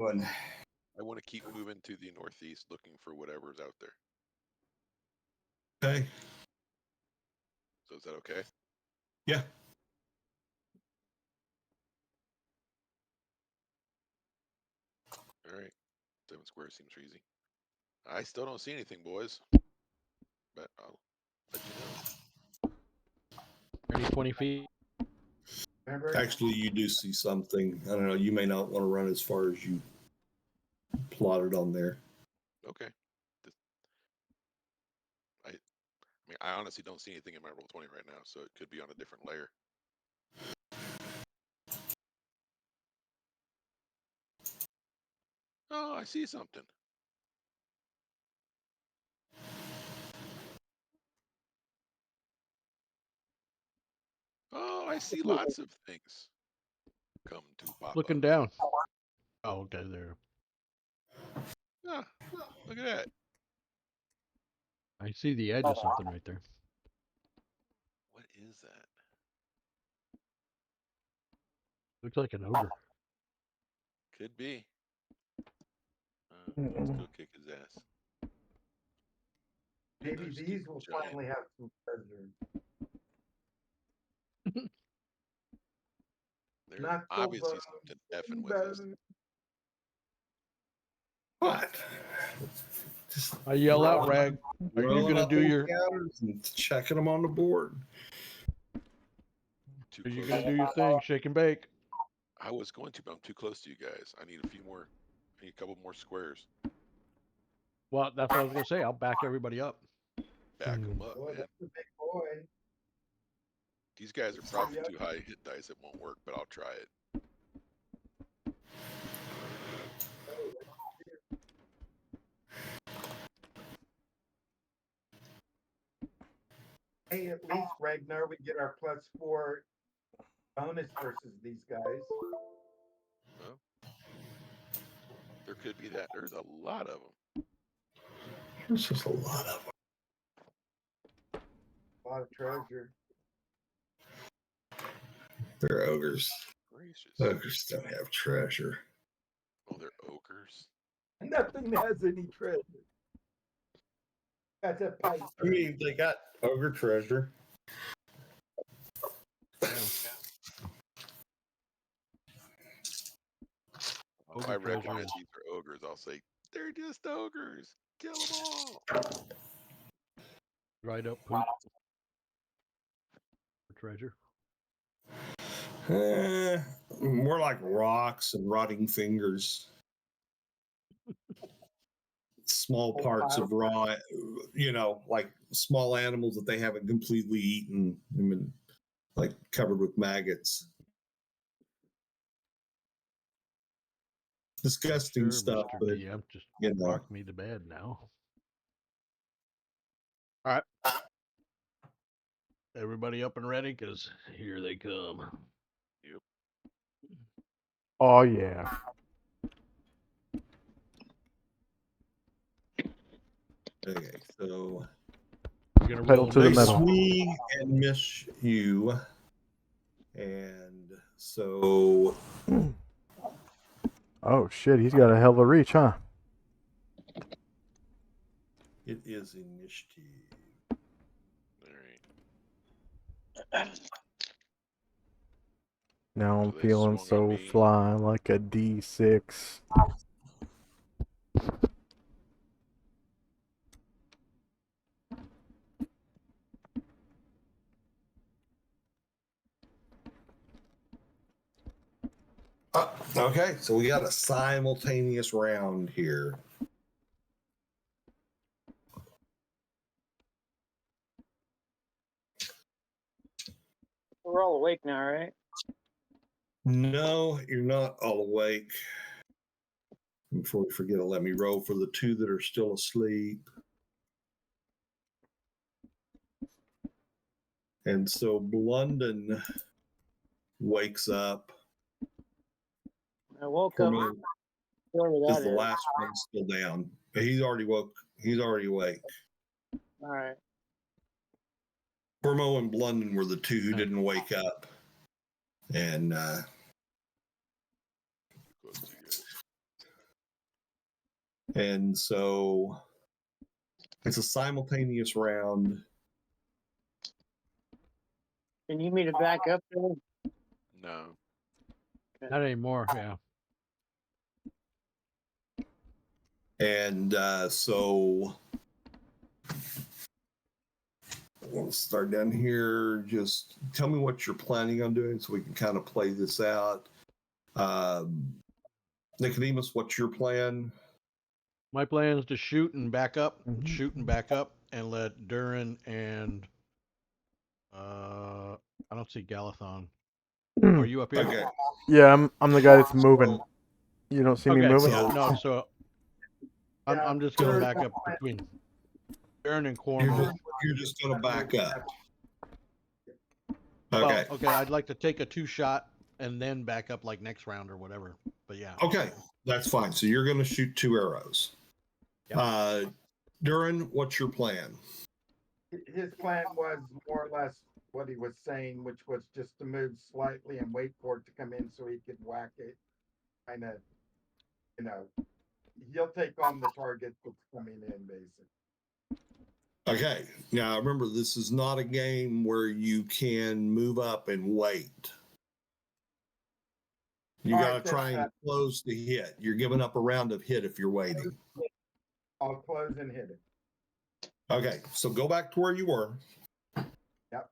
One. I want to keep moving to the northeast, looking for whatever's out there. Okay. So is that okay? Yeah. All right. 7 squares seems easy. I still don't see anything, boys. But I'll let you know. 20 feet. Actually, you do see something. I don't know. You may not want to run as far as you plotted on there. Okay. I mean, I honestly don't see anything in my roll 20 right now, so it could be on a different layer. Oh, I see something. Oh, I see lots of things. Come to Papa. Looking down. Oh, okay, there. Ah, look at that. I see the edge of something right there. What is that? Looks like an ogre. Could be. Let's go kick his ass. Maybe these will finally have some treasure. There's Not so obviously bad. something effing with us. What? Just I yell out, Rag. Are you rolling gonna up do these your? counters and checking them on the board? Too Are you close. gonna do your thing? Shake and bake. I was going to, but I'm too close to you guys. I need a few more. I need a couple more squares. Well, that's what I was gonna say. I'll back everybody up. Back them up, Boy, man. that's a big boy. These guys are probably too high hit dice. It won't work, but I'll try it. Hey, at least Ragnar, we get our +4 bonus versus these guys. Well, there could be that. There's a lot of them. There's just a lot of them. A lot of treasure. They're ogres. Gracious. Ogres don't have treasure. Oh, they're ogres. Nothing has any treasure. That's a pipe. I mean, they got ogre treasure. If I recognize these are ogres, I'll say, they're just ogres. Kill them all. Dried up poop. Treasure. More like rocks and rotting fingers. Small parts of raw, like small animals that they haven't completely eaten. I mean, like covered with maggots. Disgusting Sure, stuff, Mr. but DM, just rock me to bed now. All right. Everybody up and ready? Because here they come. Yep. Oh, yeah. Okay, so pedal to the metal. Me and miss you, and so. Oh shit, he's got a hell of a reach, huh? It is initiative. All right. Now I'm feeling so fly like a D6. Okay, so we got a simultaneous round here. We're all awake now, right? No, you're not all awake. Before we forget, let me roll for the two that are still asleep. And so Blunden wakes up. I woke up. Because the last one's still down. But he's already woke. He's already awake. All right. Formo and Blunden were the two who didn't wake up. And And so it's a simultaneous round. Can you meet it back up there? No. Not anymore. Yeah. And so we'll start down here. Just tell me what you're planning on doing so we can kind of play this out. Nicodemus, what's your plan? My plan is to shoot and back up, Mhm. shoot and back up, and let Durin and I don't see Galathon. Are you up here? Okay. Yeah, I'm the guy that's moving. You don't see me Okay. moving? Yeah. No. So Yeah, I'm just gonna so- back up between Durin and You're Cornwall. just, you're just going to back up. Well, Okay. okay. I'd like to take a 2-shot and then back up like next round or whatever. But yeah. Okay. That's fine. So you're going to shoot 2 arrows. Yep. Durin, what's your plan? his plan was more or less what he was saying, which was just to move slightly and wait for it to come in so he could whack it. Kind of, he'll take on the target that's coming in, basically. Okay. Now remember, this is not a game where you can move up and wait. You All got right, to try then, and close the hit. You're giving up a round of hit if you're waiting. I'll close and hit it. Okay. So go back to where you were. Yep.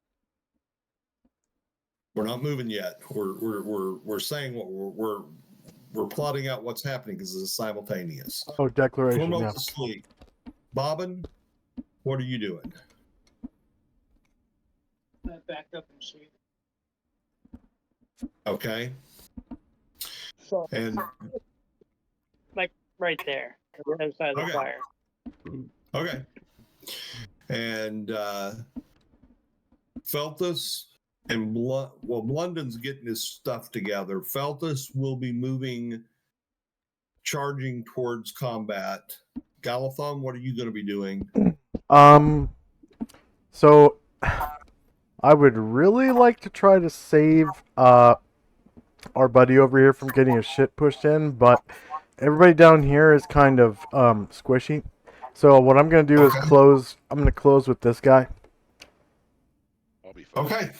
We're not moving yet. We're saying what we're plotting out what's happening because it's simultaneous. Oh, declaration. Yeah. Foremost asleep. Bobbin, what are you doing? Back up and shoot. Okay. So, And right there, on the other side of the Okay. fire. okay. And Feltus and London's getting his stuff together. Feltus will be moving, charging towards combat. Galathon, what are you going to be doing? So I would really like to try to save our buddy over here from getting his shit pushed in, but everybody down here is kind of squishy. So what I'm gonna do is Okay. close. I'm gonna close with this guy. I'll be fine. Okay.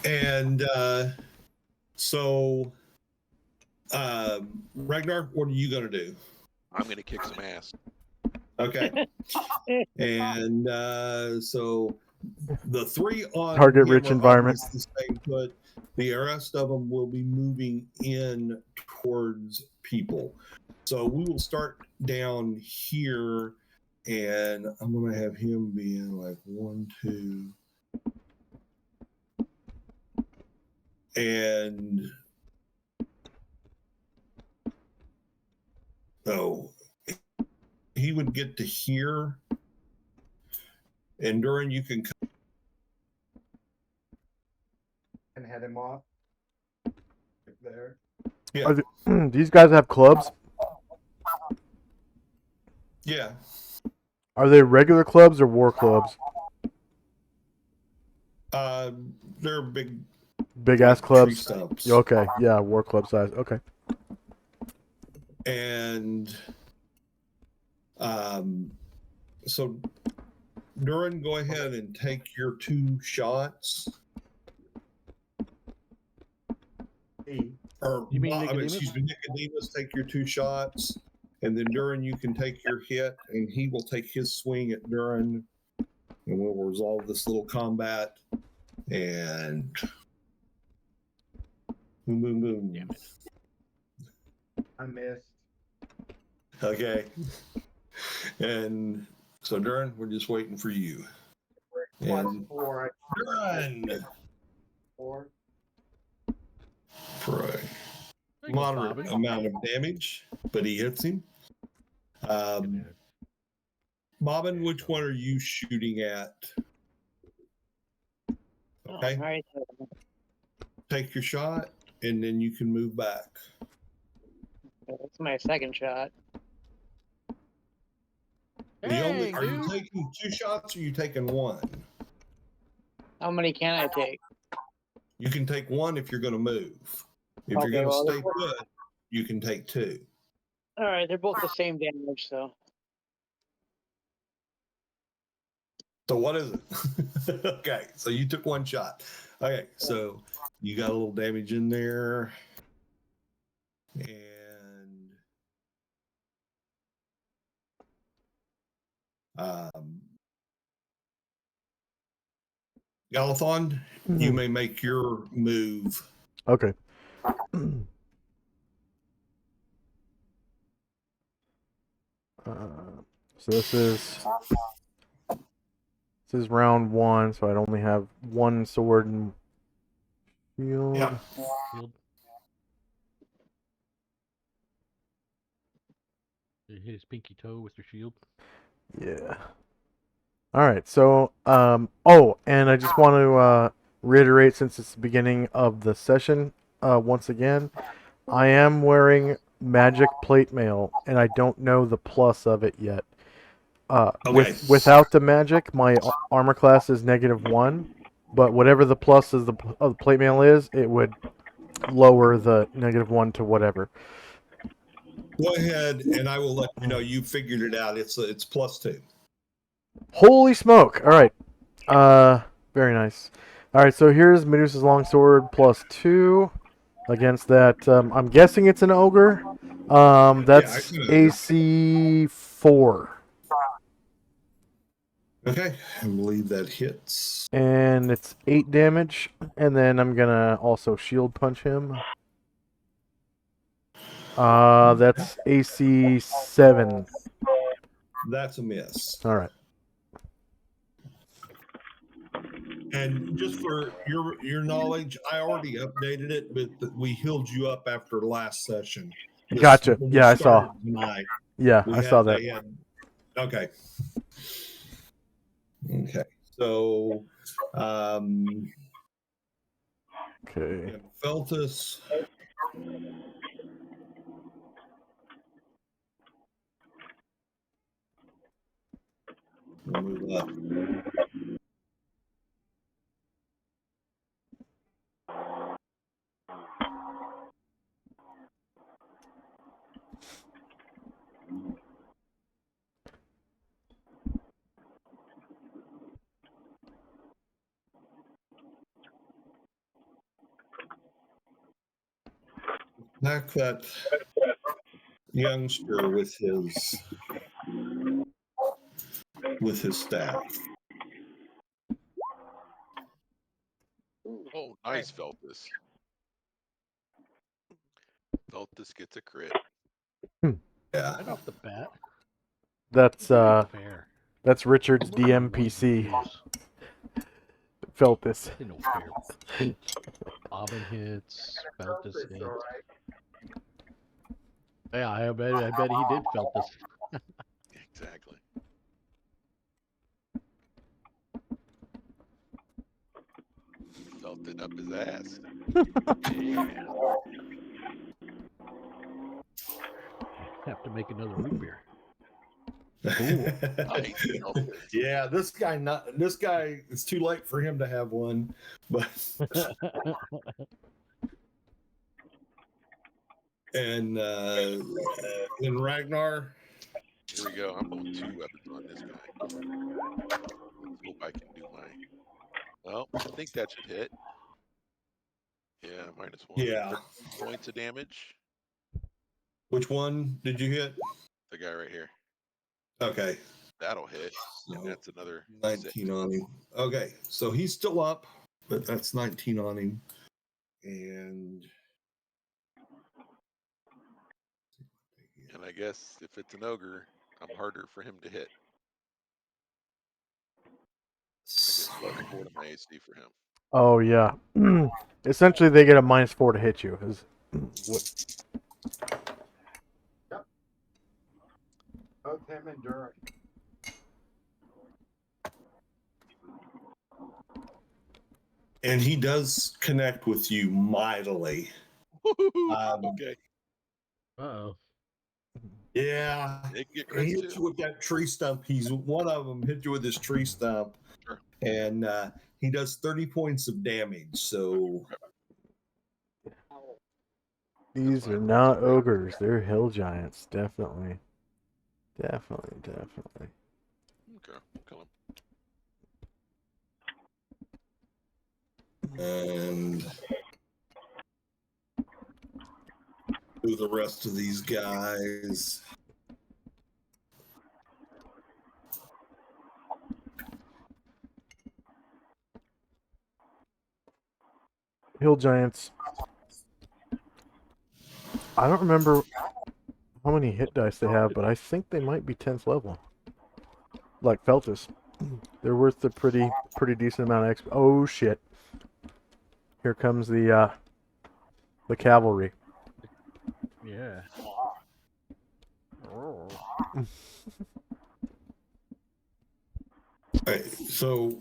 And so Ragnar, what are you going to do? I'm gonna kick some ass. Okay. And so the 3 on Target him rich are environment. obviously staying put. The rest of them will be moving in towards people. So we will start down here, and I'm going to have him being like 1, 2, and he would get to here, and Durin, you can And head him off. Right there. yeah, These guys have clubs. yeah. Are they regular clubs or war clubs? They're big Big ass tree clubs. stumps. Okay, yeah, war club size. Okay. And so Durin, go ahead and take your 2 shots. Or You mean I mean, Nicodemus? excuse me, Nicodemus, take your 2 shots, and then Durin, you can take your hit, and he will take his swing at Durin, and we'll resolve this little combat. And boom, boom, boom. Damn it. I missed. Okay. And so, Durin, we're just waiting for you. And +4. Durin, 4. for a There you go, moderate Bobbin. amount of damage, but he hits him. Bobbin, which one are you shooting at? Okay, Right. take your shot, and then you can move back. That's my second shot. Hey, Are you dude. taking 2 shots, or are you taking 1? How many can I take? You can take 1 if you're going to move. If you're Okay, going to well, stay put, you can take 2. All right, they're both the same damage, so So what is it? Okay, so you took one shot. Okay, so you got a little damage in there, and Galathon, you may make your move. Okay. So this is round one, so I'd only have one sword and shield. Yeah. Shield. You hit his pinky toe with your shield. Yeah. All right. So, oh, and I just want to reiterate, since it's the beginning of the session, once again, I am wearing magic plate mail, and I don't know the plus of it yet. Okay. Without the magic, my armor class is -1, but whatever the plus of the plate mail is, it would lower the -1 to whatever. Go ahead, and I will let you know you figured it out. It's +2. Holy smoke! All right. Very nice. All right, so here's Medusa's longsword +2 against that. I'm guessing it's an ogre. That's AC 4. Okay, I believe that hits. And it's 8 damage. And then I'm gonna also shield punch him. That's AC 7. That's a miss. All right. And just for your knowledge, I already updated it, but we healed you up after last session. Gotcha. When we Yeah, I saw. started tonight, Yeah, I saw that. Okay. Okay. So, Okay. Feltus. We'll move up. Back that youngster with his staff. Oh, nice, Feltus. Feltus gets a crit. Yeah. Right off the bat. That's Fair. that's Richard's DMPC. Felt this. No fair. Bobbin hits. Feltus It's hits. all right. Yeah, I bet he did Feltus. Exactly. Felt it up his ass. Yeah. Have to make another root beer. Nice, Feltus. Yeah, this guy, it's too late for him to have one, but and Ragnar. Here we go. I'm going 2 weapons on this guy. Let's hope I can do my. Well, I think that should hit. Yeah, -1. Yeah. 13 points of damage. Which one did you hit? The guy right here. Okay. That'll hit. So, And that's another 19 on him. Okay, so he's still up, but that's 19 on him. And And I guess if it's an ogre, I'm harder for him to hit. I get +4 to my AC for him. Oh yeah. Essentially, they get a -4 to hit you. Is what? Both him and Durin. and he does connect with you mightily. Okay. Uh-oh. Yeah. They can get He crits hit too. you with that tree stump. He's one of them hit you with his tree stump. Sure. And he does 30 points of damage. So These why are I not rolled ogres. They're hill giants. Definitely. Definitely, definitely. Okay, kill him. And do the rest of these guys. Hill giants. I don't remember how many hit dice they have, but I think they might be 10th level. Like Feltus. They're worth a pretty decent amount of XP. Oh shit. Here comes the cavalry. Yeah. Oh. All right, so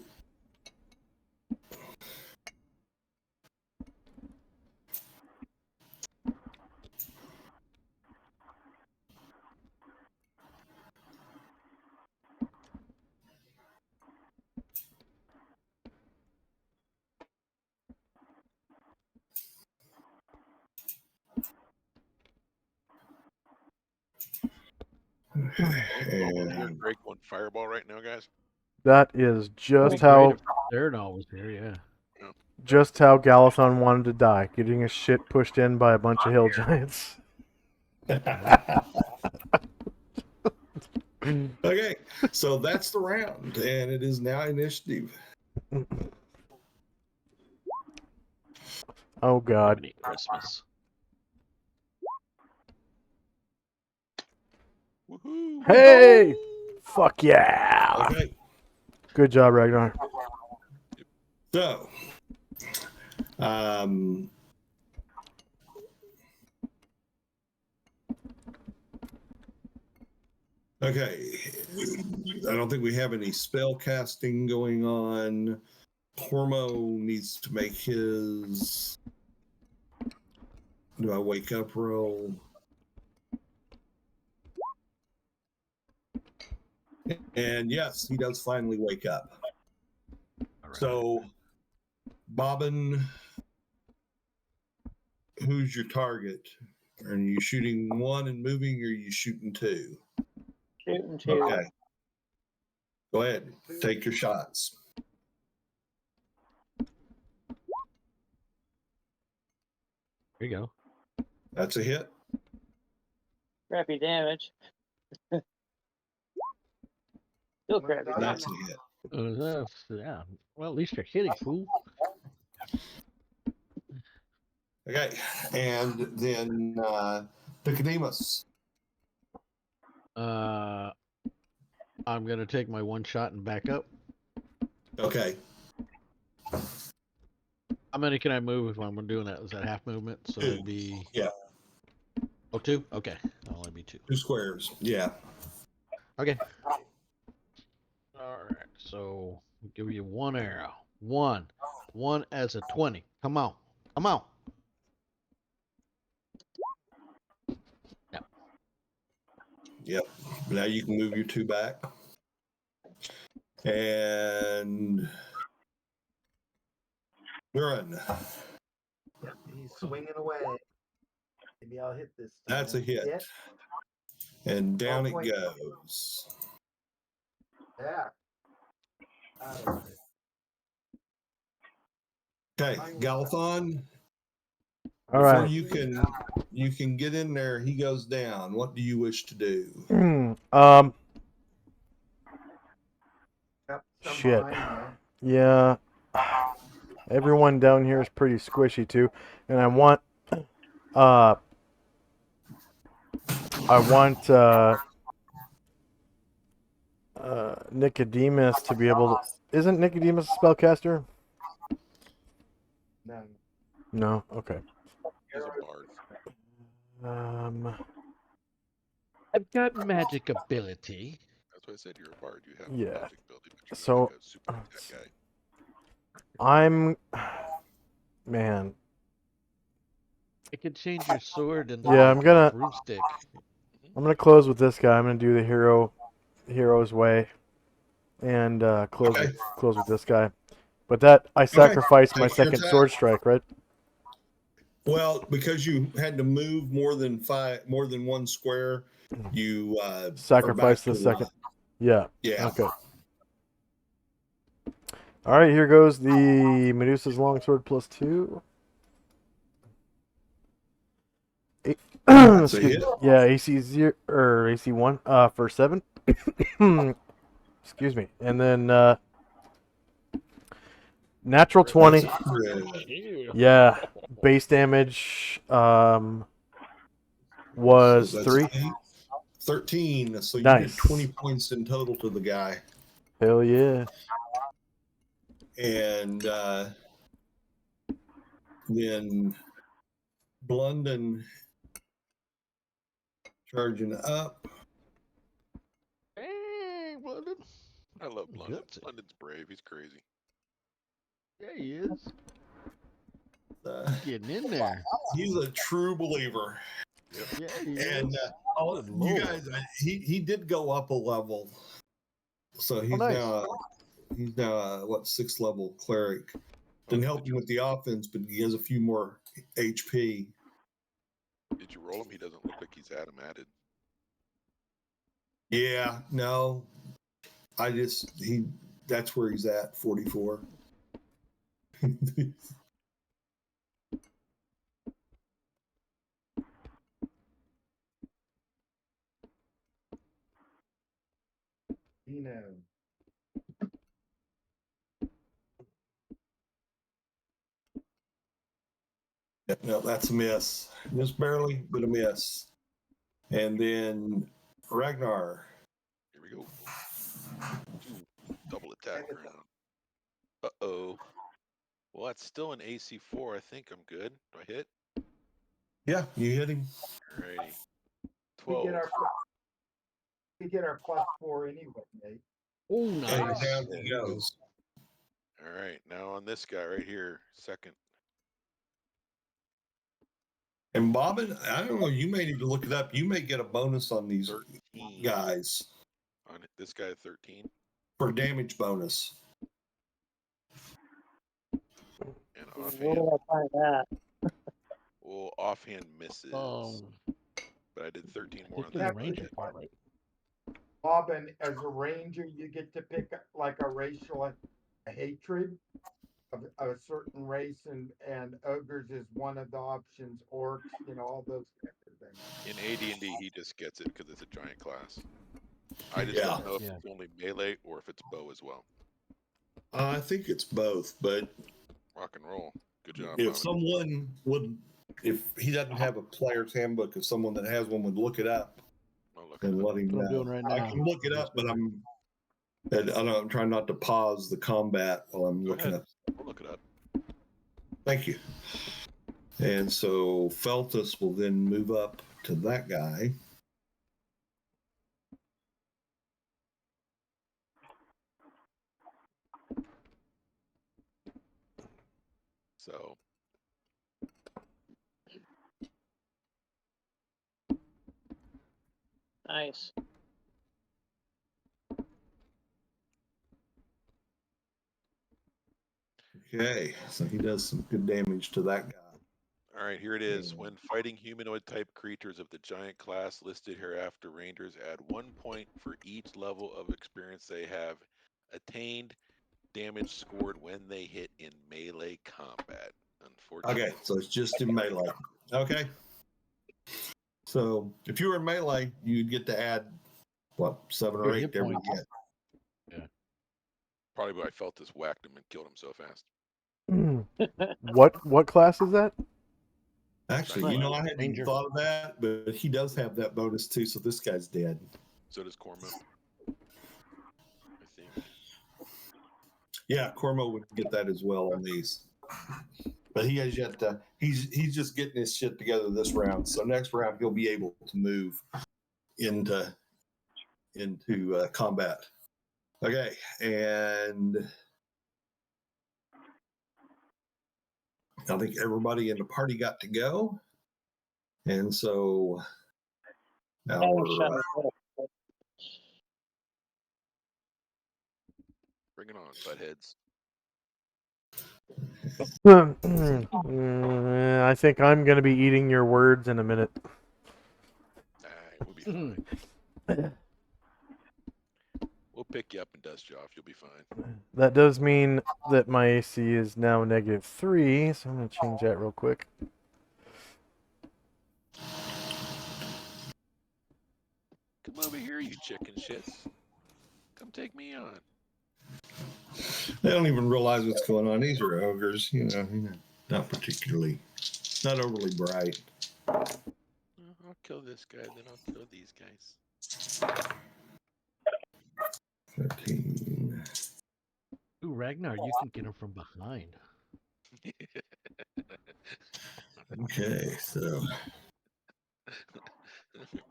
You're and Drake one fireball right now, guys. That is just It'd be great how if Cernal was here, yeah. Galathon wanted to die, getting his shit pushed in by a bunch of hill giants. okay, so that's the round, and it is now initiative. Oh god. Jiminy Christmas. Woohoo! Hey! Fuck yeah! Okay, Good job, Ragnar. so um, okay, I don't think we have any spell casting going on. Hormo needs to make his. Do I wake up roll? And yes, he does finally wake up. All right. So, Bobbin, who's your target? Are you shooting one and moving, or are you shooting two? Shooting two. Okay. Go ahead. Take your shots. There you go. That's a hit. Crappy damage. Still crappy That's damage. a hit. Yeah. Well, at least you're hitting, fool. Okay. And then Nicodemus. I'm gonna take my one shot and back up. Okay. How many can I move if I'm doing that? Is that half movement? So Two. it'd be. Yeah. Oh, two? Okay. I'll only be two. 2 squares. Yeah. Okay. Alright, so we'll give you one arrow. One. One as a 20. Come on. Come on. Yep. Now you can move your 2 back. And Duran. He's swinging away. Maybe I'll hit this time. That's a hit. Yep. And down it 12 point. goes. Yeah. Okay, Galathon. All Before right. you can get in there, he goes down. What do you wish to do? Yep, some Shit. behind Yeah. Everyone down here is pretty squishy too, and I want Nicodemus to be able to. Isn't Nicodemus a spellcaster? there. No. Okay. He's a bard. I've got magic ability. That's why I said you're a bard. You have Yeah. magic ability, but you're So, not like a super tech guy. Man. I could change your sword into Yeah, like I'm gonna- a broomstick. I'm gonna close with this guy. I'm gonna do the hero's way, and close Okay. with this guy. But that I sacrificed my Take your second attack. sword strike, right? Well, because you had to move more than one square, you are Sacrifice back the to, second. Yeah. yeah. Okay. All right, here goes the Medusa's longsword +2. That's a Excuse hit. me. Yeah, AC 0 or AC 1 for 7. Excuse me. And then natural 20. That's a crit. Yeah, base damage So was that's 3. 13. So you did Nice. 20 points in total to the guy. Hell yeah. And then Blunden charging up. Dang, Blunden. I love London. Gutsy. London's brave. He's crazy. Yeah, he is. Uh, Getting in there. he's a true believer. Yeah, he And is. Good you Lord. guys, he did go up a level. So he's nice. now what, 6th level cleric. Didn't help him with the offense, but he has a few more HP. Did you roll him? He doesn't look like he's Adam added. Yeah, no. That's where he's at, 44. Dino. No, that's a miss. Just barely, but a miss. And then Ragnar. Here we go. Ooh, double attack round. Uh-oh. Well, that's still an AC 4. I think I'm good. Do I hit? Yeah, you hit him. Alrighty. We 12. get our +4 anyway, Nate. Oh, And nice. down he goes. Alright, now on this guy right here, second. And Bobbin, I don't know, you may need to look it up. You may get a bonus on these 13. guys On it. This guy 13. for damage bonus. And Where offhand. did I find that? Well, offhand misses. But I did 13 more on Get the that. ranger budget. part right. Bob, and as a ranger, you get to pick like a racial hatred of a certain race, and ogres is one of the options. Orcs, all those kinds of things. In AD&D, he just gets it because it's a giant class. I just Yeah. don't know if Yeah. it's only melee or if it's bow as well. I think it's both, but Rock and roll. Good job. if Bob. someone would, if he doesn't have a player's handbook, if someone that has one would look it up I'll look it and up. let him That's what I'm know. doing right I now. can look it up, but I'm trying not to pause the combat while I'm Go looking ahead. up. I'll look it up. Thank you. And so Feltus will then move up to that guy. So Nice. Okay, so he does some good damage to that guy. all right, here it is. When fighting humanoid type creatures of the giant class listed hereafter, rangers add 1 point for each level of experience they have attained, damage scored when they hit in melee combat. Unfortunately. Okay, so it's just in melee. Okay. So if you were in melee, you'd get to add what, 7 or Your 8 hit to every points. hit. Probably why I felt this whacked him and killed him so fast. What class is that? Actually, I hadn't Ranger. even thought of that, but he does have that bonus too, so this guy's dead. So does Cormo. I think. Yeah, Cormo would get that as well on these. But he has yet to, he's just getting his shit together this round. So next round he'll be able to move into combat. Okay, and I think everybody in the party got to go. And so now we're, Bring it on, buttheads. I think I'm gonna be eating your words in a minute. We'll be fine. We'll pick you up and dust you off. You'll be fine. That does mean that my AC is now -3, so I'm gonna change that real quick. Come over here, you chicken shits. Come take me on. They don't even realize what's going on. These are ogres, not particularly, not overly bright. I'll kill this guy, then I'll kill these guys. 13. Ooh, Ragnar, you can get him from behind. Okay, so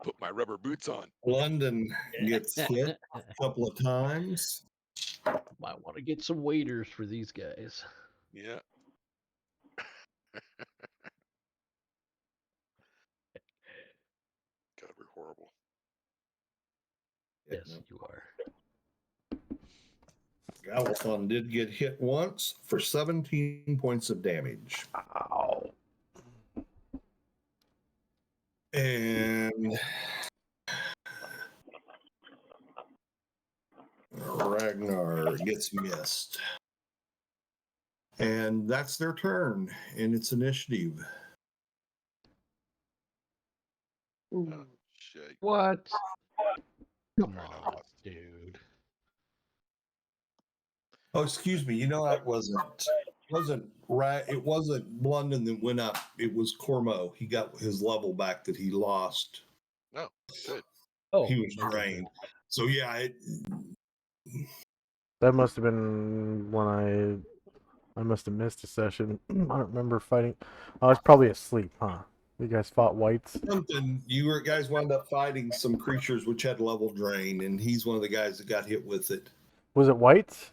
Put my rubber boots on. London gets hit a couple of times. Might want to get some waiters for these guys. Yeah. God, we're horrible. Yes, you are. Galathon did get hit once for 17 points of damage. Ow. And Ragnar gets missed. And that's their turn in its initiative. Oh, shit. What? Come Alright, I on, lost. dude. Oh, excuse me. That wasn't right. It wasn't London that went up. It was Cormo. He got his level back that he lost. Oh, good. Oh, He was okay, good. drained. So yeah, That must have been when I must have missed a session. I don't remember fighting. I was probably asleep, huh? You guys fought whites? something guys wound up fighting some creatures which had level drain, and he's one of the guys that got hit with it. Was it whites?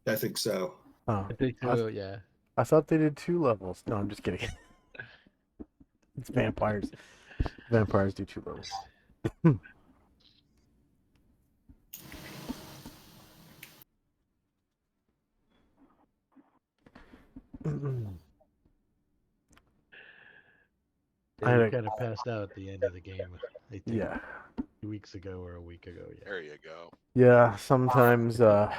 I think so. Oh, I think so, yeah. I thought they did 2 levels. No, I'm just kidding. It's vampires. Vampires do 2 levels. I had They a- kind of passed out at the end of the game, I think, Yeah. 2 weeks ago or a week ago, yeah. There you go. Yeah, sometimes I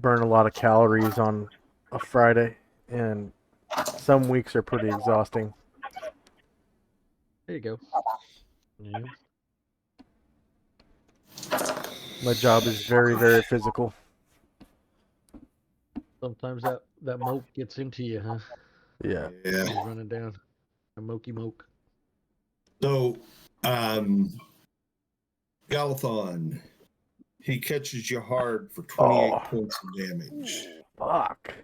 burn a lot of calories on a Friday, and some weeks are pretty exhausting. There you go. Yeah. My job is very, very physical. Sometimes that moke gets into you, huh? Yeah. Yeah. You're running down a mokey moke. So, Galathon, he catches you hard for 28 points of damage. Fuck.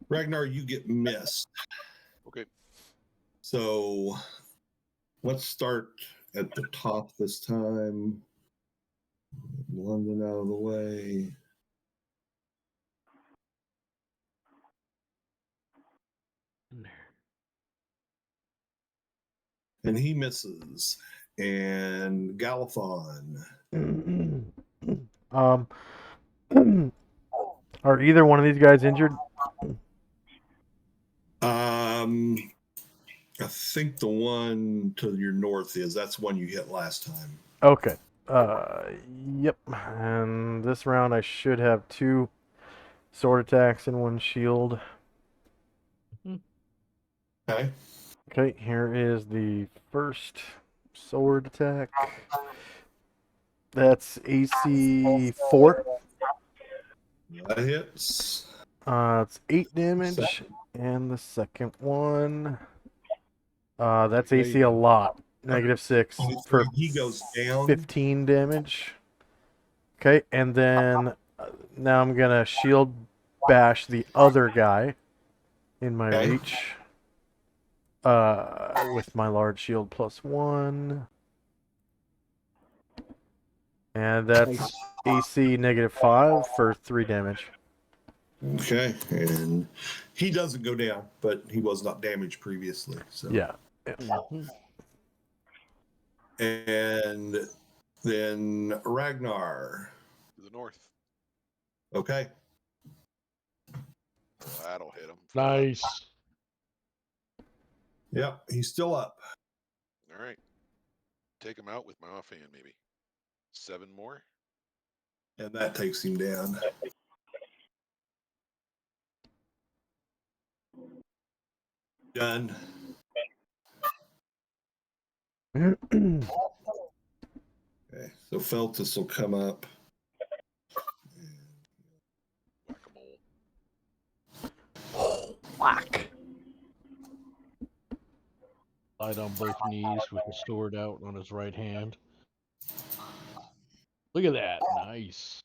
Ragnar, you get missed. Okay. So, let's start at the top this time. London out of the way. In there. And he misses. And Galathon. Are either one of these guys injured? I think the one to your north is. That's the one you hit last time. Okay. Yep. And this round I should have 2 sword attacks and 1 shield. Okay. Okay, here is the first sword attack. That's AC 4. That hits. It's 8 damage. And the second one, that's AC a lot. -6 for He goes down. 15 damage. Okay, and then now I'm gonna shield bash the other guy in my Okay. reach. With my large shield +1. And that's AC -5 for 3 damage. Okay. And he doesn't go down, but he was not damaged previously. So Yeah. Mhm. And then Ragnar. To the north. Okay. That'll hit him. Nice. Yep, he's still up. All right. Take him out with my offhand, maybe. 7 more. And that takes him down. Done. Okay, so Feltus will come up. Whack-a-mole. Whack. Light on both knees with the sword out on his right hand. Look at that. Nice.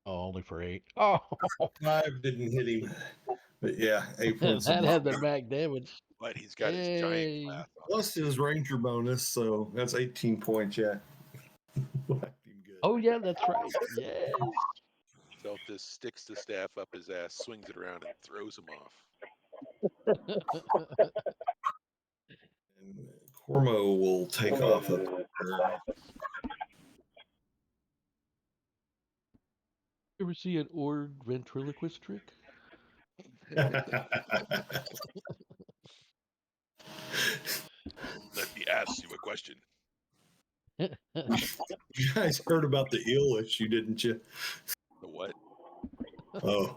Oh, only for 8. Oh, 5 didn't hit him. But yeah, 8 points. that had the back damage. But he's got his Yay. giant class on. Plus his ranger bonus, so that's 18 points. Yeah. Whacked him good. Oh, yeah, that's right. Yeah. Feltus sticks the staff up his ass, swings it around, and throws him off. And Cormo will take off up there. You ever see an org ventriloquist trick? Let me ask you a question. You guys heard about the eel issue, didn't you? The what? Oh,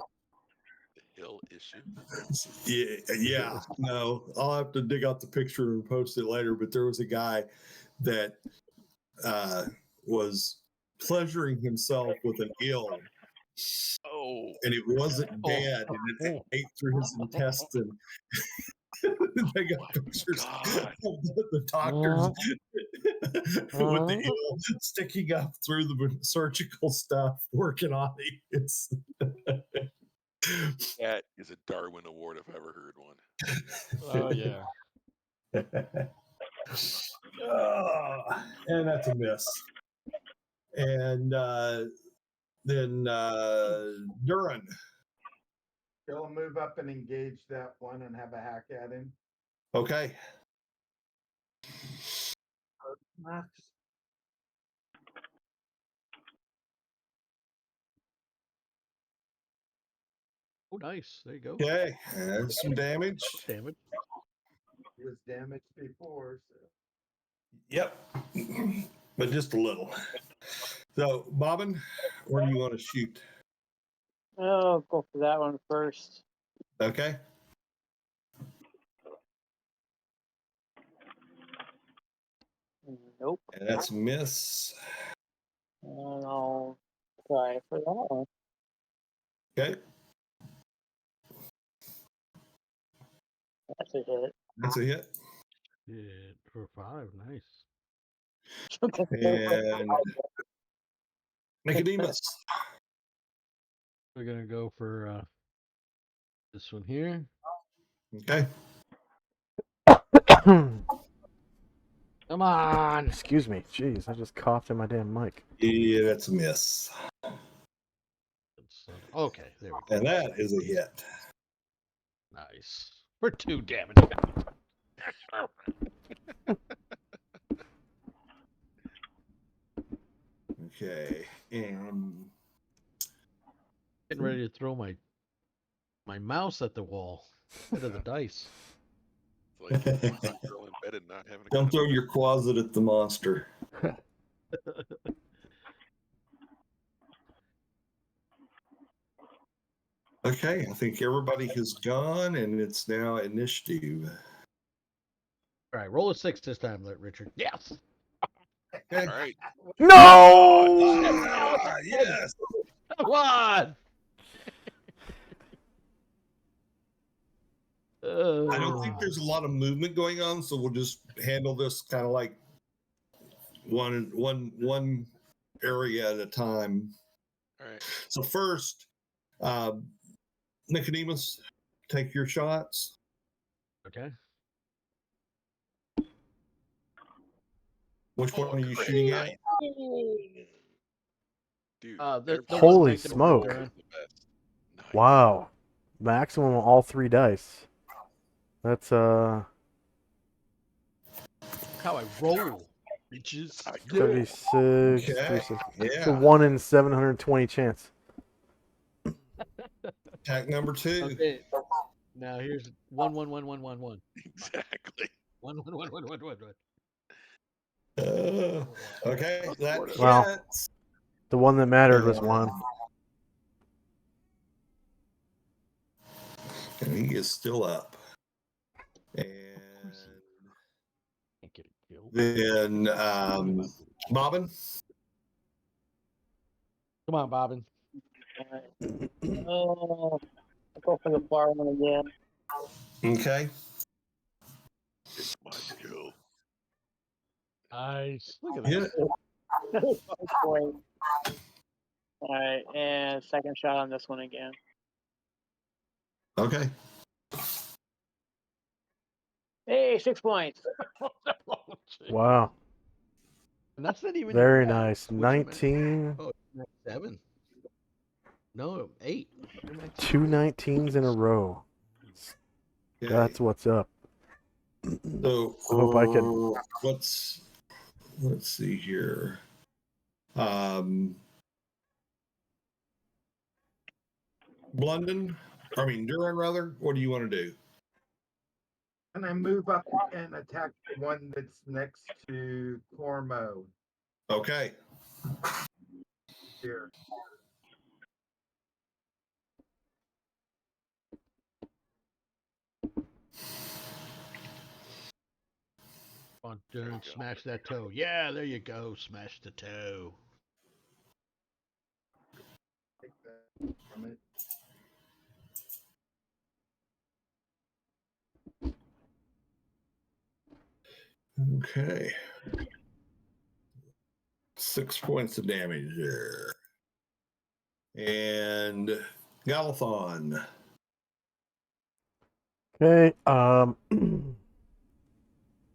The hill issue? yeah. No, I'll have to dig out the picture and post it later. But there was a guy that was pleasuring himself with an eel, Oh, and it wasn't bad, and it ate through his intestine. They got pictures God. of the doctors with the eel sticking up through the surgical stuff, working on it. It's that is a Darwin Award if I ever heard one. Oh, yeah. And that's a miss. And then Duran. He'll move up and engage that one and have a hack at him. Okay. Oh, nice. There you go. Okay. And some damage. Damage. He was damaged before, so. Yep. But just a little. So, Bobbin, where do you want to shoot? Oh, go for that one first. Okay. Nope. And that's a miss. And I'll try for that one. Okay. That's a hit. That's a hit. Yeah, for 5. Nice. And Nicodemus. We're going to go for this one here. Okay. Come on. Excuse me. Jeez, I just coughed in my damn mic. Yeah, that's a miss. Okay, there we go. And that is a hit. Nice. For 2 damage. Okay. And Getting ready to throw my mouse at the wall. Instead of the dice. It's like a girl in bed and not having a don't throw your closet at the monster. Okay, I think everybody has gone, and it's now initiative. All right, roll a 6 this time, Richard. Yes. Okay. All right. No! Ah, yes. Come on. I don't think there's a lot of movement going on, so we'll just handle this kind of like one area at a time. All right. So first, Nicodemus, take your shots. Okay. Which one Oh, are you great. shooting at? Dude. The everybody- one Holy taking the smoke. turn. The best. Nice. Wow. Maximum of all 3 dice. That's How I roll, bitches. 36. Okay. It's a Yeah. 1 in 720 chance. Attack number 2. Okay. Now here's 1111111. Exactly. 1111111. Okay, that Wow. hits. The one that mattered was 1. And he is still up. And Can't get a kill. then Bobbin. Come on, Bobbin. Alright. I'll go for the far one again. Okay. It's my kill. Nice. Look at Hit that. it. Alright, and second shot on this one again. Okay. Hey, 6 points. Wow. And that's not even Very your max, nice. which I meant- 19. Oh, 7. No, 8. Your max is 2 8. 19s in a row. Okay. That's what's up. So Hope I can. let's see here. Blunden, Duran rather. What do you want to do? Can I move up and attack the one that's next to Cormo Okay. here? Come on, Darren, smash that toe. Yeah, there you go. Smash the toe. Take that from it. Okay. 6 points of damage there. And Galathon. Okay.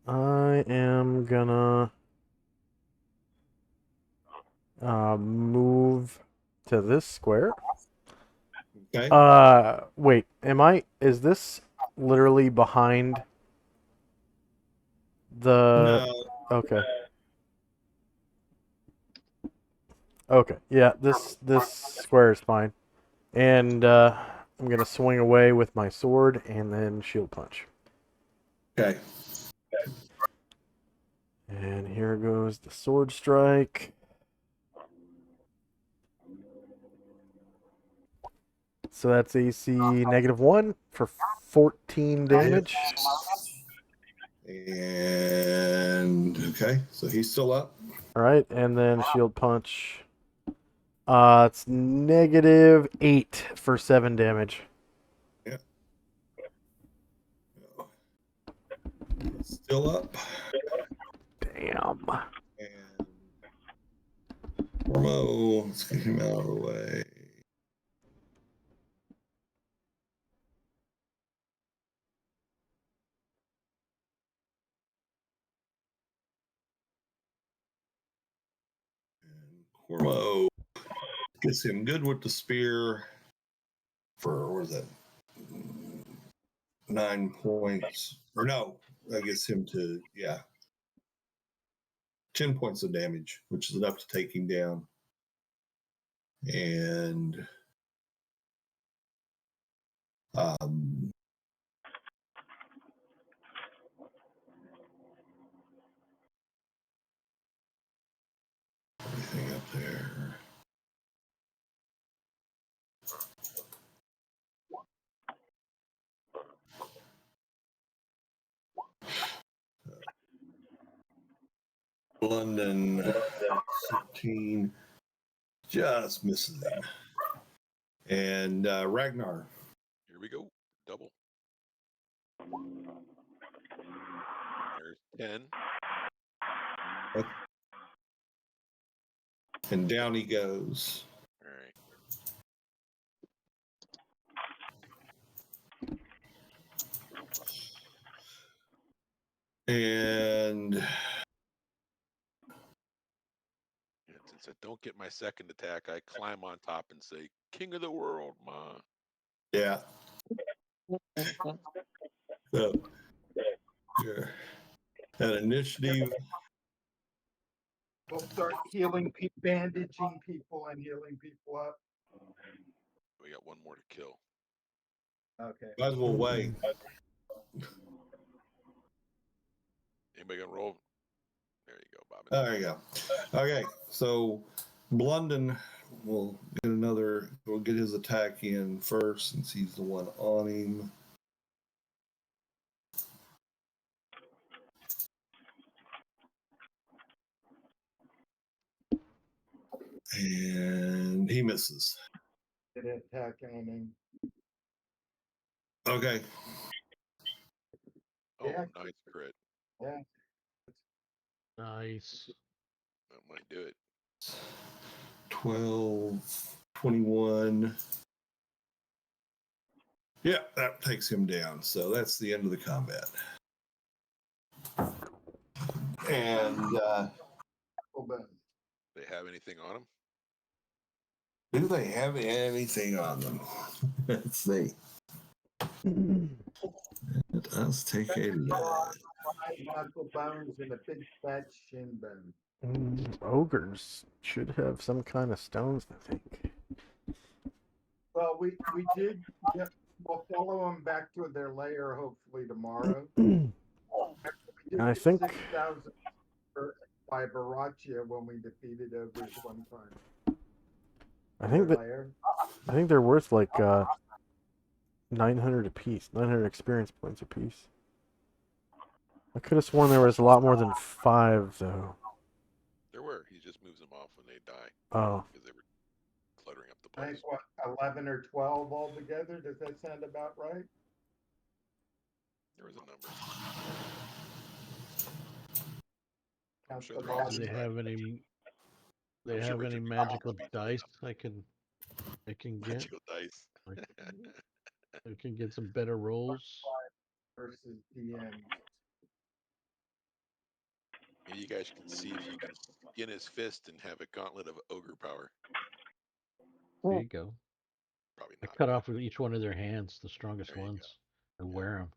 I am gonna move to this square. Okay. Wait. Is this literally behind the? No. Okay. Okay. Yeah. This square is fine. And I'm gonna swing away with my sword and then shield punch. Okay. And here goes the sword strike. So that's AC -1 for 14 damage. And okay, so he's still up. All right, and then shield punch. It's -8 for 7 damage. Still up. Damn. And Cormo, let's get him out of the way. And Cormo gets him good with the spear for, what is that? 9 points. Or no, that gets him to, 10 points of damage, which is enough to take him down. And everything up there. London 16 just misses him. And Ragnar. Here we go. Double. There's 10. And down he goes. All right. And Since I don't get my second attack, I climb on top and say, "King of the world, ma." yeah. So, yeah. That initiative. We'll start healing, bandaging people and healing people up. We got one more to kill. Okay. Might as well wait. Anybody gonna roll? There you go, Bob. There you go. Okay, so Blunden will get his attack in first since he's the one on him. And he misses. Get an attack on him. Okay. Oh, Yeah. nice crit. Yeah. Nice. That might do it. 12, 21. Yeah, that takes him down. So that's the end of the combat. And Oh, but They have anything on him? do they have anything on them? Let's see. Let us take a look. 5 knuckle bones and a big fat shin bone. Ogres should have some kind of stones, I think. Well, we did. Yeah, we'll follow them back to their lair hopefully tomorrow. And I think 6,000 by Barachia when we defeated ogres one time. I think Their that lair. I think they're worth like 900 apiece, 900 experience points apiece. I could have sworn there was a lot more than 5 though. There were. He just moves them off when they die Oh, because they were cluttering up the I place. think what 11 or 12 altogether. Does that sound about right? There was a number. I'm Count sure them they're all all Do they just have any? They I'm sure have Richard any can magical beat dice I can get? magical dice. Like, I can get some better rolls. versus DM. Maybe you guys can see if you can skin his fist and have a gauntlet of ogre power. There you go. Probably I not. cut off with each one of their hands, the strongest There you go. ones, and wear them.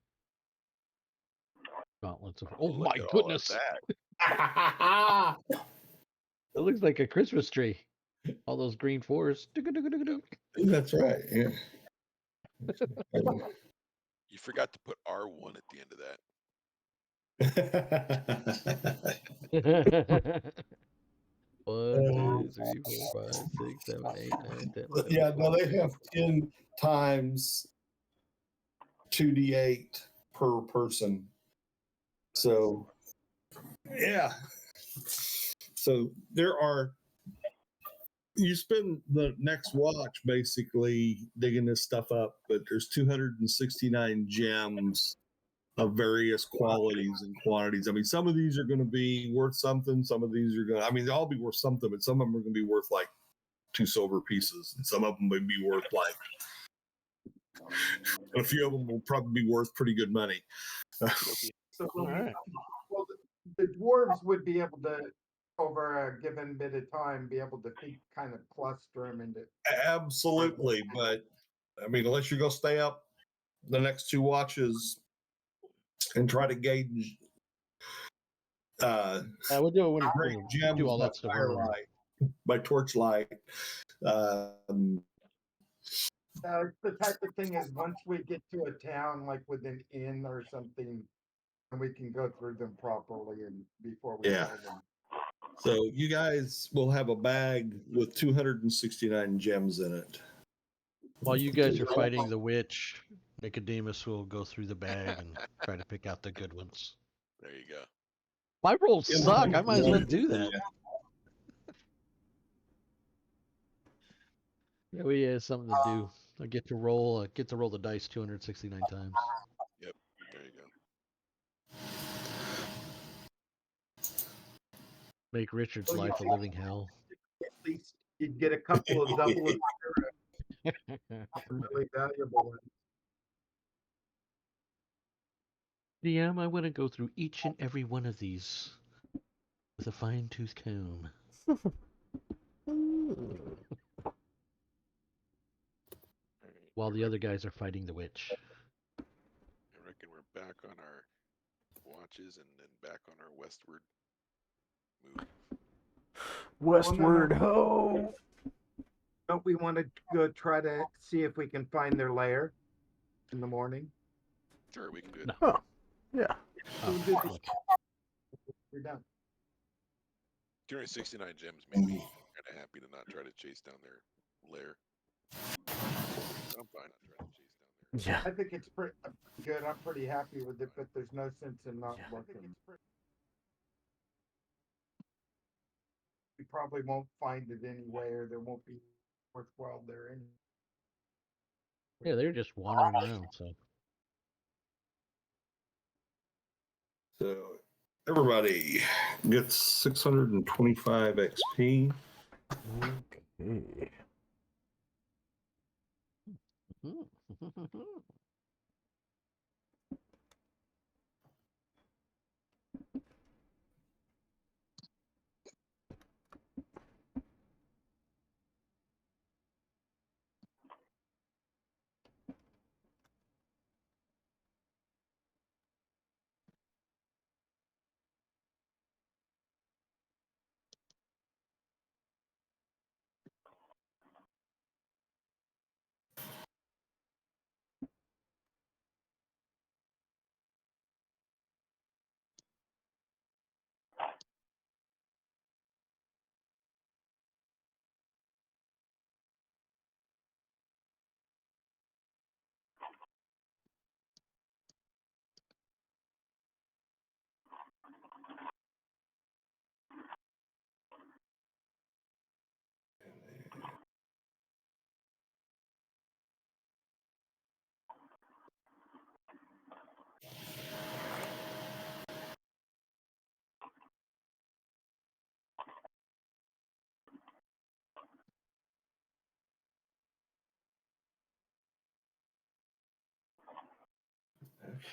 Gauntlets of. Well, Oh look my at all of goodness! that. It looks like a Christmas tree. All those green forests. That's right. Yeah. You forgot to put R1 at the end of that. 1, 2, 3, 4, 5, 6, 7, 8, 9, 10, 11, Yeah, no, 12, they have 10 times 2d8 per person. So, yeah. So you spend the next watch basically digging this stuff up, but there's 269 gems of various qualities and quantities. I mean, some of these are going to be worth something. Some of these are going to, I mean, they'll all be worth something, but some of them are going to be worth like 2 silver pieces. And some of them may be worth like, a few of them will probably be worth pretty good money. So All right. well, the dwarves would be able to, over a given bit of time, be able to kind of cluster them into. Absolutely. But I mean, unless you're going to stay up the next 2 watches and try to gauge We'll do it when great we gems do all by that stuff. firelight, by torchlight. It's the type of thing is once we get to a town, like with an inn or something, and we can go through them properly and before we Yeah. sell them. So you guys will have a bag with 269 gems in it. While you guys are fighting the witch, Nicodemus will go through the bag and try to pick out the good ones. There you go. My rolls suck. I might as well do that. Yeah, we have something to do. I get to roll the dice 269 times. Yep. There you go. Make Richard's Well, life a living hell. At least you'd get a couple of double really valuable ones. DM, I want to go through each and every one of these with a fine-tooth comb. While the other guys are fighting the witch. I reckon we're back on our watches and then back on our westward move. westward ho! Don't we want to go try to see if we can find their lair? in the morning. Sure, we can do it. No. Yeah. Oh, Who did the- look. We're done. 269 gems made me kind of happy to not try to chase down their lair. I'm fine. Not trying to chase down there. Yeah. I think it's pretty good. I'm pretty happy with it, but there's no sense in not looking. We probably won't find it anyway, or there won't be worthwhile there anyway. Yeah, they're just wandering around. So So everybody gets 625 XP. Okay.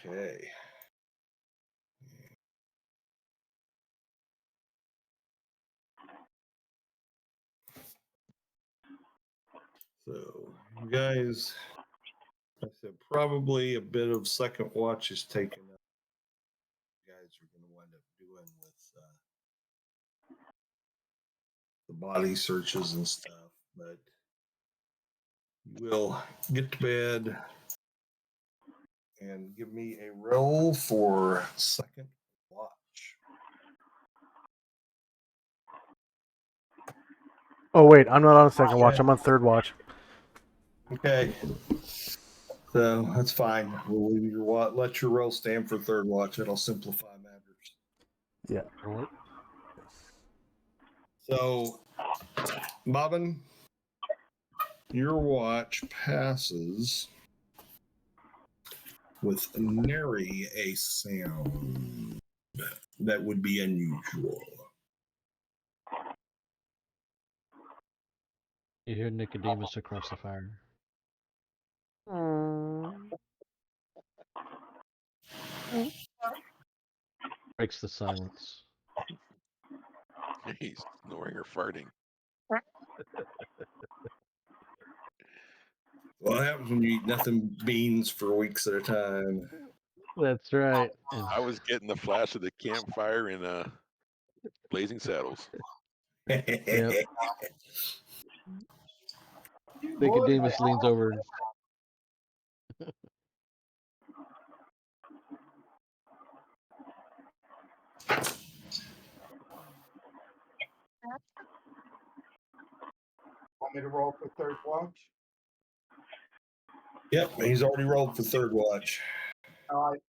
Okay. So, you guys, I said probably a bit of second watch is taken up. You guys are going to wind up doing with the body searches and stuff, but you will get to bed and give me a roll for second watch. Oh wait, I'm not on second watch. I'm on third watch. Okay. So that's fine. We'll leave your let your roll stand for third watch. It'll simplify matters. Yeah. work. So, Bobbin, your watch passes with nary a sound that would be unusual. You hear Nicodemus across the fire. Breaks the silence. He's snoring or farting. Well, that happens when you eat nothing beans for weeks at a time. That's right. And I was getting the flash of the campfire in Blazing Saddles. Yep. Nicodemus leans over. Want me to roll for third watch? Yep, he's already rolled for third watch.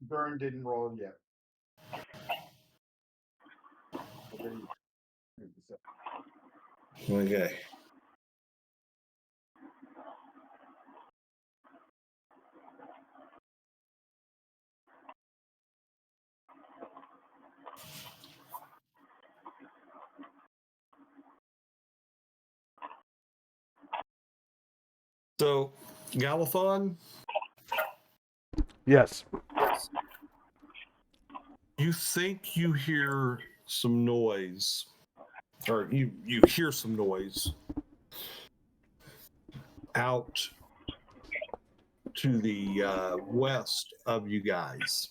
Vern didn't roll yet. Okay. So, Galathon, Yes. you think you hear some noise, or you hear some noise out to the west of you guys.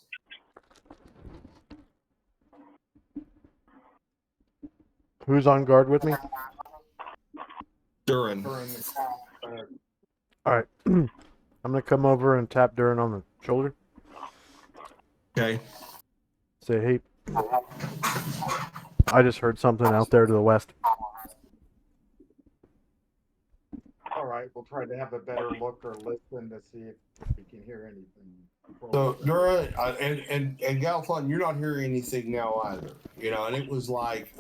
Who's on guard with me? Durin. Vern, All right. I'm gonna come over and tap Durin on the shoulder. Okay. Say, hey, I just heard something out there to the west. All right, we'll try to have a better look or listen to see if we can hear anything. before So we- Dura and Galfon, you're not hearing anything now either. You know, and it was like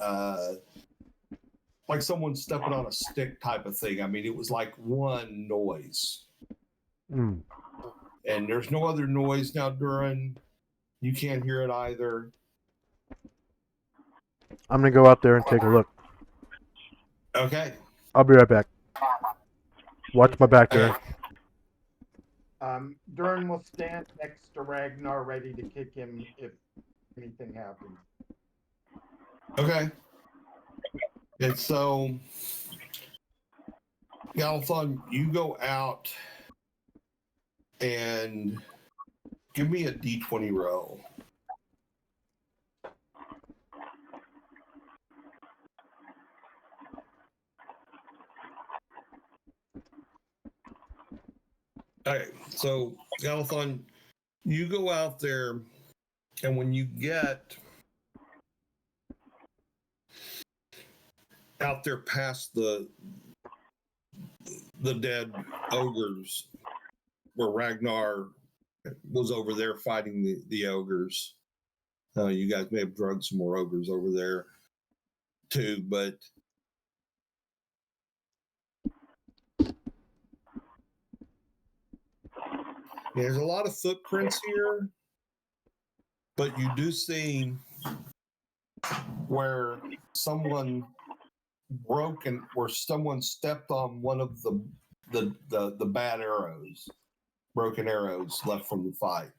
someone stepping on a stick type of thing. I mean, it was like one noise. Mm. And there's no other noise now, Durin. You can't hear it either. I'm gonna go out there and take a look. Okay. I'll be right back. Watch my back, Durin. Durin will stand next to Ragnar, ready to kick him if anything happens. Okay. And so, Galfon, you go out and give me a D20 roll. Okay, so Galfon, you go out there, and when you get out there past the dead ogres, where Ragnar was over there fighting the ogres. You guys may have drugged some more ogres over there too, but there's a lot of footprints here, but you do see where someone where someone stepped on one of the bad arrows, broken arrows left from the fight.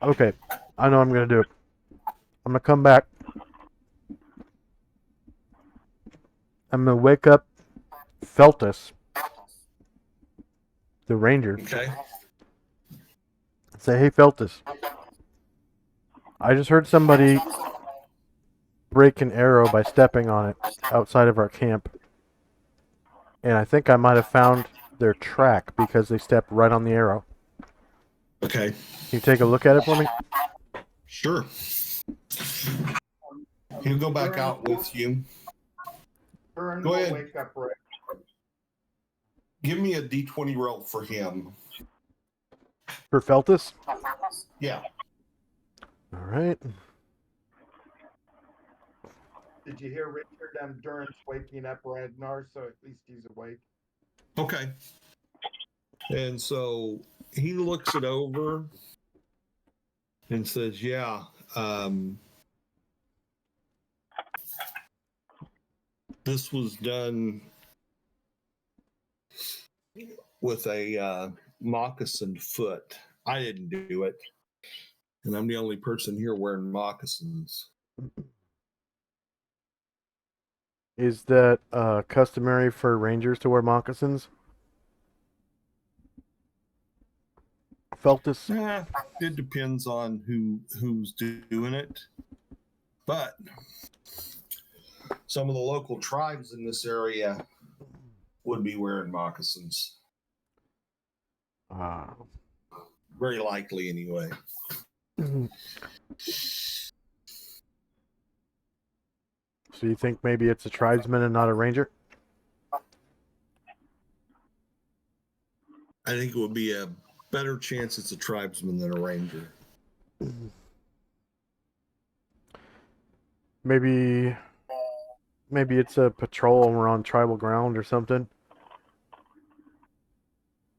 Okay, I know what I'm gonna do. I'm gonna come back. I'm gonna wake up Feltus, the ranger. Okay. Say, hey, Feltus. I just heard somebody break an arrow by stepping on it outside of our camp. And I think I might have found their track because they stepped right on the arrow. Okay. Can you take a look at it for me? Sure. He'll go back out with you. Durin Go will ahead. wake up Ragnar. Give me a D20 roll for him. For Feltus? Yeah. All right. Did you hear Richard? Durin's waking up Ragnar, so at least he's awake. Okay. And so he looks it over and says, yeah, this was done with a moccasined foot. I didn't do it. And I'm the only person here wearing moccasins. Is that customary for rangers to wear moccasins? Feltus? It depends on who's doing it. But some of the local tribes in this area would be wearing moccasins. Very likely, anyway. So you think maybe it's a tribesman and not a ranger? I think it would be a better chance it's a tribesman than a ranger. Maybe it's a patrol and we're on tribal ground or something.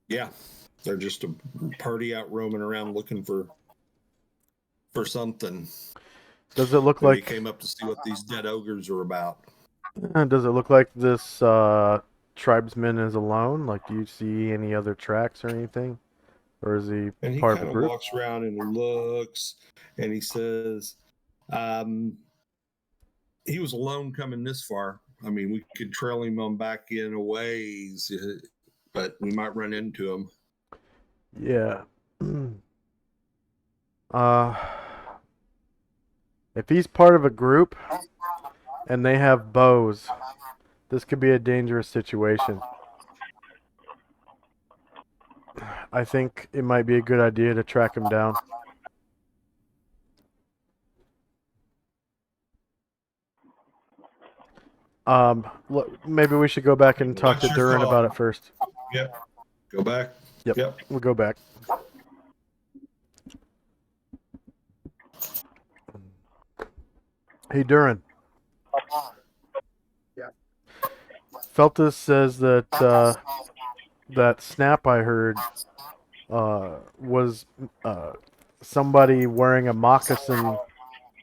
Yeah, they're just a party out roaming around looking for something. Does it look Maybe like they came up to see what these dead ogres are about. Does it look like this tribesman is alone? Like, do you see any other tracks or anything? Or is he And he part of kind a of group? walks around and looks, and he says, he was alone coming this far. I mean, we could trail him on back in a ways, but we might run into him. Yeah. If he's part of a group and they have bows, this could be a dangerous situation. I think it might be a good idea to track him down. Look, maybe we should go back and talk to What's your Durin thought? about it first. Yep. Go back. Yep. Yep. We'll go back. Hey, Durin. Yeah. Feltus says that that snap I heard was somebody wearing a moccasin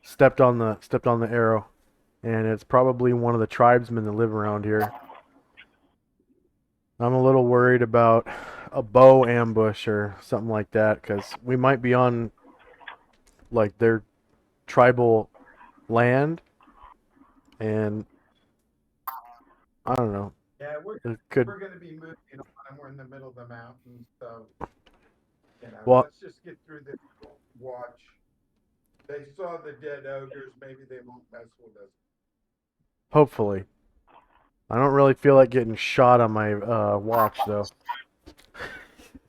stepped on the arrow, and it's probably one of the tribesmen that live around here. I'm a little worried about a bow ambush or something like that, because we might be on like their tribal land, and I don't know. Yeah, It could. we're going to be moving on. We're in the middle of the mountains, so Well- let's just get through this watch. They saw the dead ogres. Maybe they won't mess with us. Hopefully. I don't really feel like getting shot on my watch though.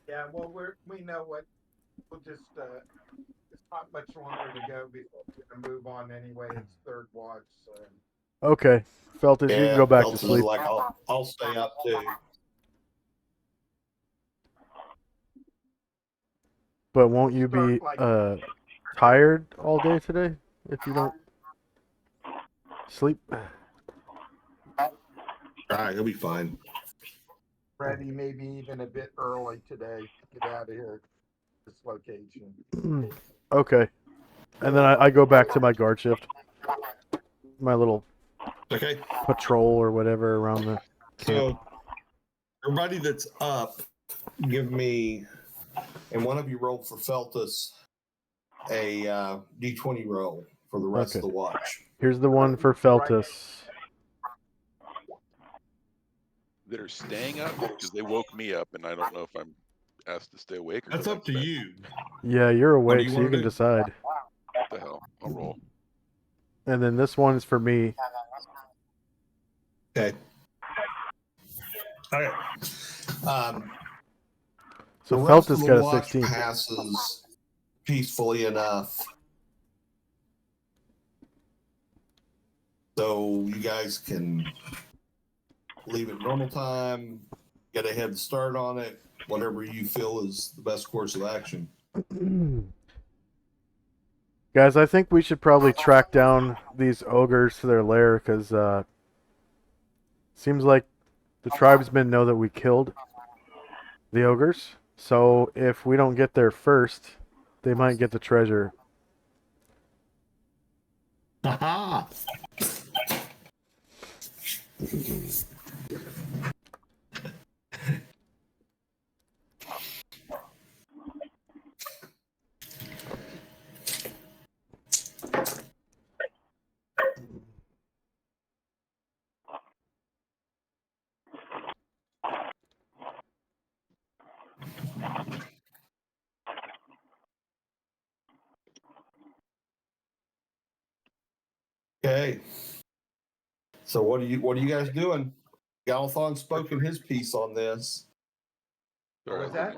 Yeah, well, we know what. We'll just. It's not much longer to go before we're gonna move on anyway. It's third watch, so. Okay, Feltus, you can go back to Feltus is sleep. like, I'll stay up too. But won't you be tired all day today if you don't sleep? All right, he'll be fine. Ready, maybe even a bit early today to get out of here. This location. Okay. And then I go back to my guard shift. My little Okay. patrol or whatever around the camp. So, everybody that's up, give me, and one of you roll for Feltus a D20 roll for the rest Okay. of the watch. Here's the one for Feltus. That are staying up because they woke me up, and I don't know if I'm asked to stay awake or That's go up to back bed. you. Yeah, you're What do awake, you so you wanna can do? decide. What the hell? I'll roll. And then this one's for me. Okay. All right. So the rest of Feltus the got a watch 16. passes peacefully enough. So you guys can leave at normal time, get a head start on it, whatever you feel is the best course of action. Guys, I think we should probably track down these ogres to their lair, because seems like the tribesmen know that we killed the ogres. So if we don't get there first, they might get the treasure. Haha. Okay. So what are you guys doing? Galathon's spoken his piece on this. What was that?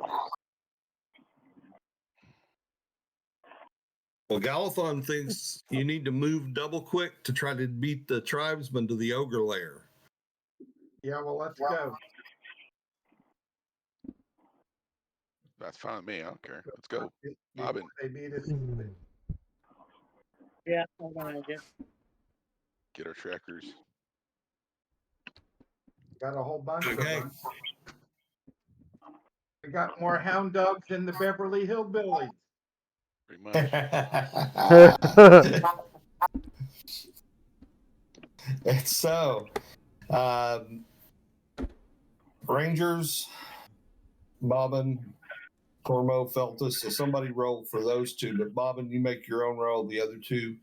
Well, Galathon thinks you need to move double quick to try to beat the tribesmen to the ogre lair. Yeah, well, let's go. That's fine with me. I don't care. Let's go. Bobbin. They beat us. Yeah, I'm behind you. Get our trackers. Got a whole bunch Okay. of them. We got more hound dogs than the Beverly Hillbillies. Pretty much. And so, Rangers, Bobbin, Cormo, Feltus. So somebody roll for those two. But Bobbin, you make your own roll. The other two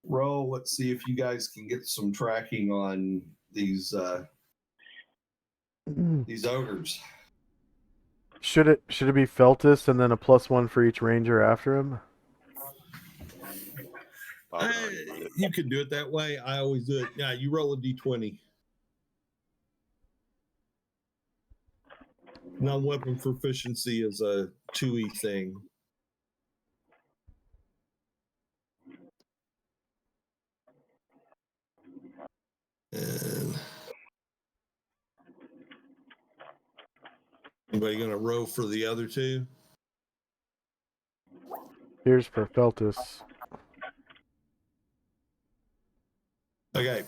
roll. Let's see if you guys can get some tracking on these ogres. Should it be Feltus and then a +1 for each ranger after him? Bob had already did it. You can do it that way. I always do it. Yeah, you roll a d20. Non-weapon proficiency is a 2e thing. And anybody gonna row for the other two? Here's for Feltus. Okay.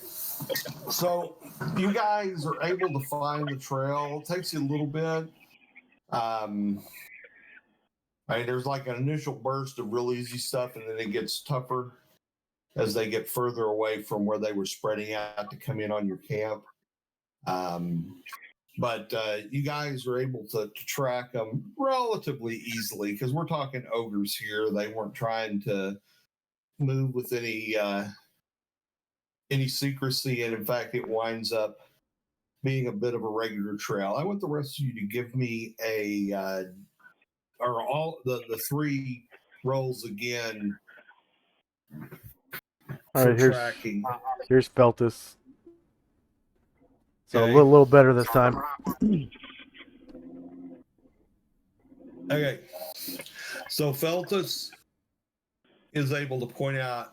So you guys are able to find the trail. It takes you a little bit. Right, there's like an initial burst of real easy stuff, and then it gets tougher as they get further away from where they were spreading out to come in on your camp. But you guys are able to track them relatively easily because we're talking ogres here. They weren't trying to move with any secrecy, and in fact, it winds up being a bit of a regular trail. I want the rest of you to give me all the 3 rolls again. All right, tracking. Here's Feltus. So Okay. a little better this time. Okay. So Feltus is able to point out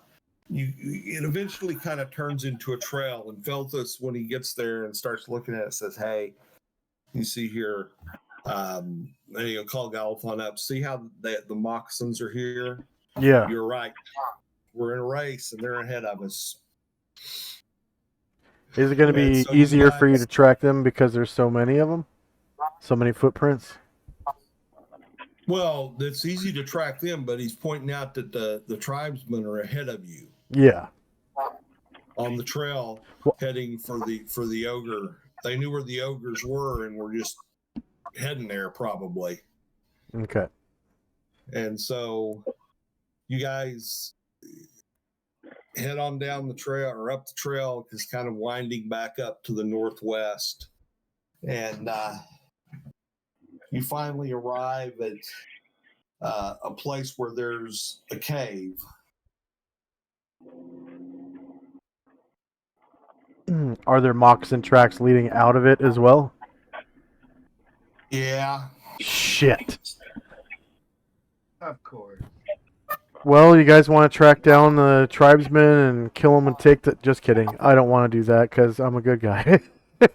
it eventually kind of turns into a trail, and Feltus, when he gets there and starts looking at it, says, "Hey, you see here, you'll call Galifon up. See how the moccasins are here? Yeah. You're right. We're in a race, and they're ahead of us." Is it going to be So easier for you guys- to track them because there's so many of them? So many footprints? Well, it's easy to track them, but he's pointing out that the tribesmen are ahead of you Yeah. on the trail, Well- heading for the ogre. They knew where the ogres were and were just heading there probably. Okay. And so you guys head on down the trail or up the trail, because kind of winding back up to the northwest. And you finally arrive at a place where there's a cave. Are there moccasin tracks leading out of it as well? Yeah. Shit. Of course. Well, you guys want to track down the tribesmen and kill them and take the... Just kidding. I don't want to do that because I'm a good guy. But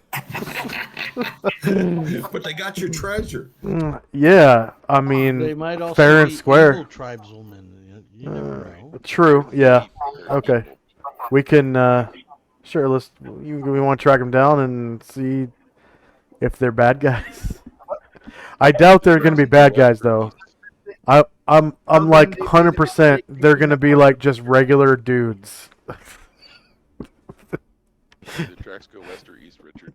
they got your treasure. Yeah, I They mean, might also fair and be square. evil tribesmen. You never know. True, yeah. Okay. We can, sure, we want to track them down and see if they're bad guys. I doubt they're going to be bad guys, though. I'm like 100% they're going to be like just regular dudes. The tracks go west or east, Richard?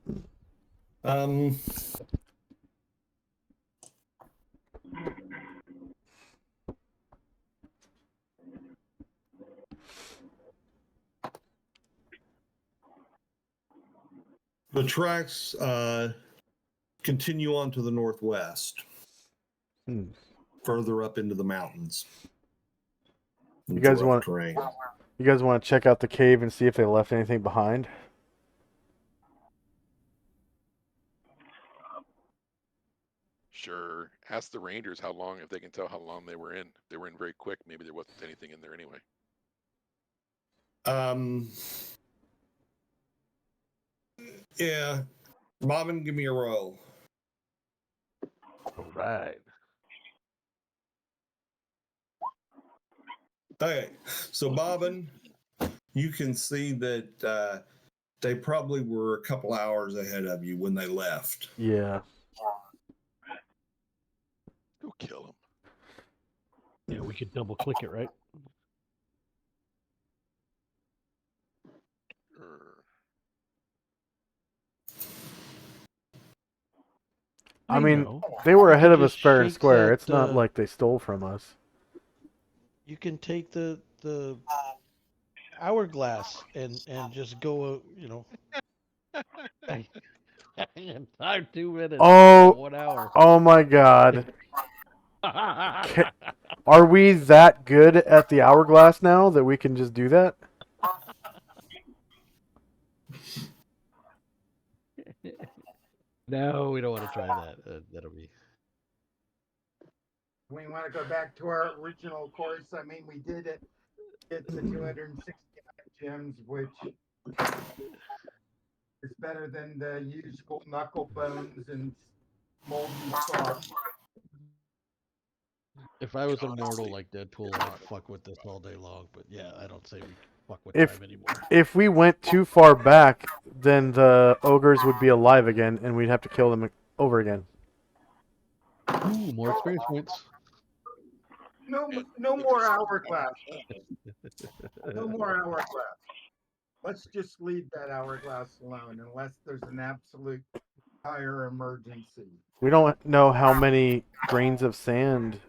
The tracks continue on to the northwest, further up into the mountains. You guys Rough want terrain. You guys want to check out the cave and see if they left anything behind? Sure. Ask the Rangers how long, if they can tell how long they were in. If they were in very quick, maybe there wasn't anything in there anyway. Yeah. Bobbin, give me a roll. All right. Okay. So, Bobbin, you can see that they probably were a couple hours ahead of you when they left. Yeah. Go kill them. Yeah, we could double click it, right? I mean, know. they were You ahead could of us just fair and shake square. that, It's not like they stole from us. You can take the hourglass and just go, time 2 minutes. Oh. 1 hour. Oh my god. Are we that good at the hourglass now that we can just do that? No, we don't want to try that. That'll be. We want to go back to our original course. I mean, we did it. Get to 269 gems, which is better than the usual knuckle bones and moldy sauce. If I was immortal like Deadpool, I'd fuck with this all day long. But yeah, I don't say we fuck with If- time anymore. If we went too far back, then the ogres would be alive again, and we'd have to kill them over again. Ooh, more experience points. No more hourglass. No more hourglass. Let's just leave that hourglass alone unless there's an absolute dire emergency. We don't know how many grains of sand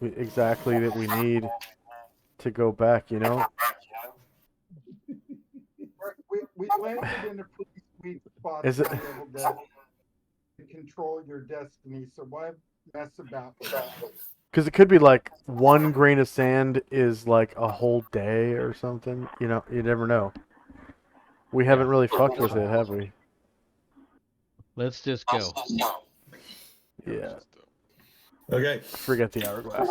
exactly that we need to go back, you know? We landed in a pretty sweet spot Is to it- be able to control your destiny, so why mess about with that? Because it could be like 1 grain of sand is like a whole day or something. You know, you never know. We haven't really fucked with it, have we? Let's just go. Yeah. Okay. Forget the hourglass.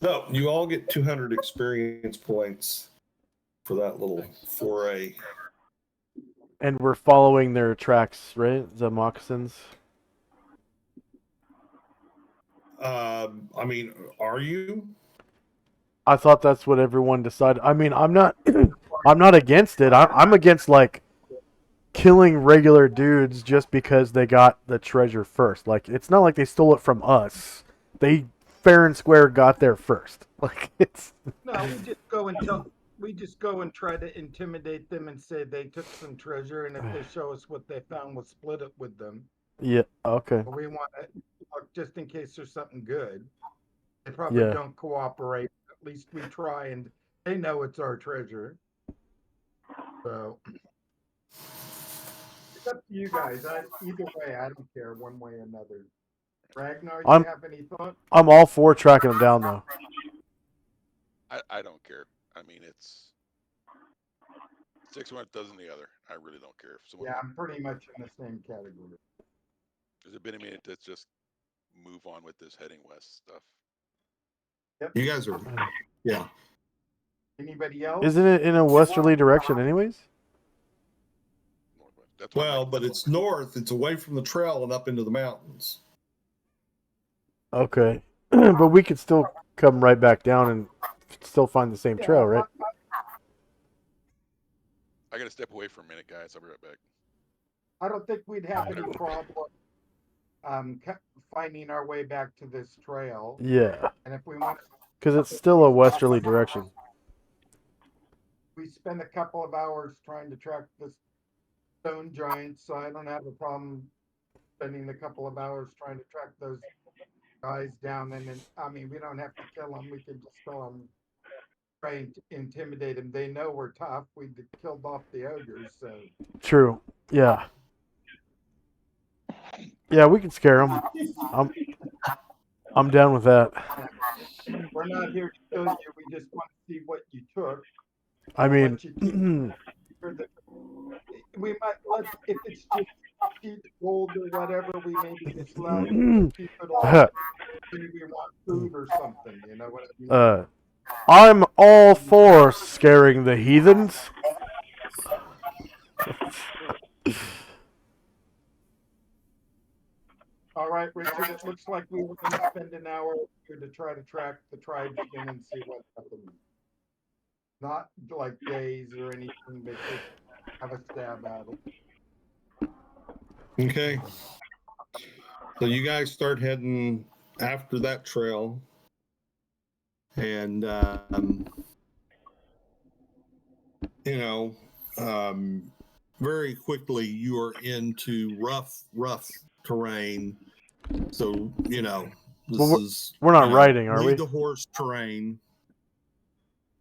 So you all get 200 experience points for that little foray. And we're following their tracks, right? The moccasins. I mean, are you? I thought that's what everyone decided. I mean, I'm not I'm not against it. I'm against like killing regular dudes just because they got the treasure first. Like it's not like they stole it from us. They fair and square got there first. Like it's No, we just go and try to intimidate them and say they took some treasure, and if they show us what they found, we'll split it with them. yeah, okay. But we want to look just in case there's something good. They probably Yeah. don't cooperate. At least we try, and they know it's our treasure. So it's up to you guys. Either way, I don't care one way or another. Ragnar, you I'm- have any thought? I'm all for tracking them down though. I don't care. I mean, it's 6 one dozen the other. I really don't care. If someone, Yeah, I'm pretty much in the same category. There's been a minute. Let's just move on with this heading west stuff. You guys are, yeah. Anybody else? Isn't it in a westerly direction anyways? Northwest. That's what Well, I'm but it's north. It's away from the trail and up into the mountains. Okay. But we could still come right back down and still find the same trail, right? I got to step away for a minute, guys. I'll be right back. I don't think we'd have any problem finding our way back to this trail. Yeah. And if we want, Because it's still a westerly direction. we spend a couple of hours trying to track this stone giant, so I don't have a problem spending a couple of hours trying to track those guys down. And then, I mean, we don't have to kill them. We can just kill them, try and intimidate them. They know we're tough. We killed off the ogres, so. True. Yeah. Yeah, we can scare them. I'm down with that. We're not here to kill you. We just want to see what you took. I mean, What you keep for the- we might if it's just cheap gold or whatever, we maybe just let keep it all. Maybe we want food or something, you know what I mean? I'm all for scaring the heathens. All right, Richard, it looks like we were going to spend an hour here to try to track the tribesmen and see what happened. Not like days or anything, but just have a stab at it. Okay. So you guys start heading after that trail. And, very quickly you are into rough terrain. So, this Well, is. we're not riding, are we? lead the horse terrain.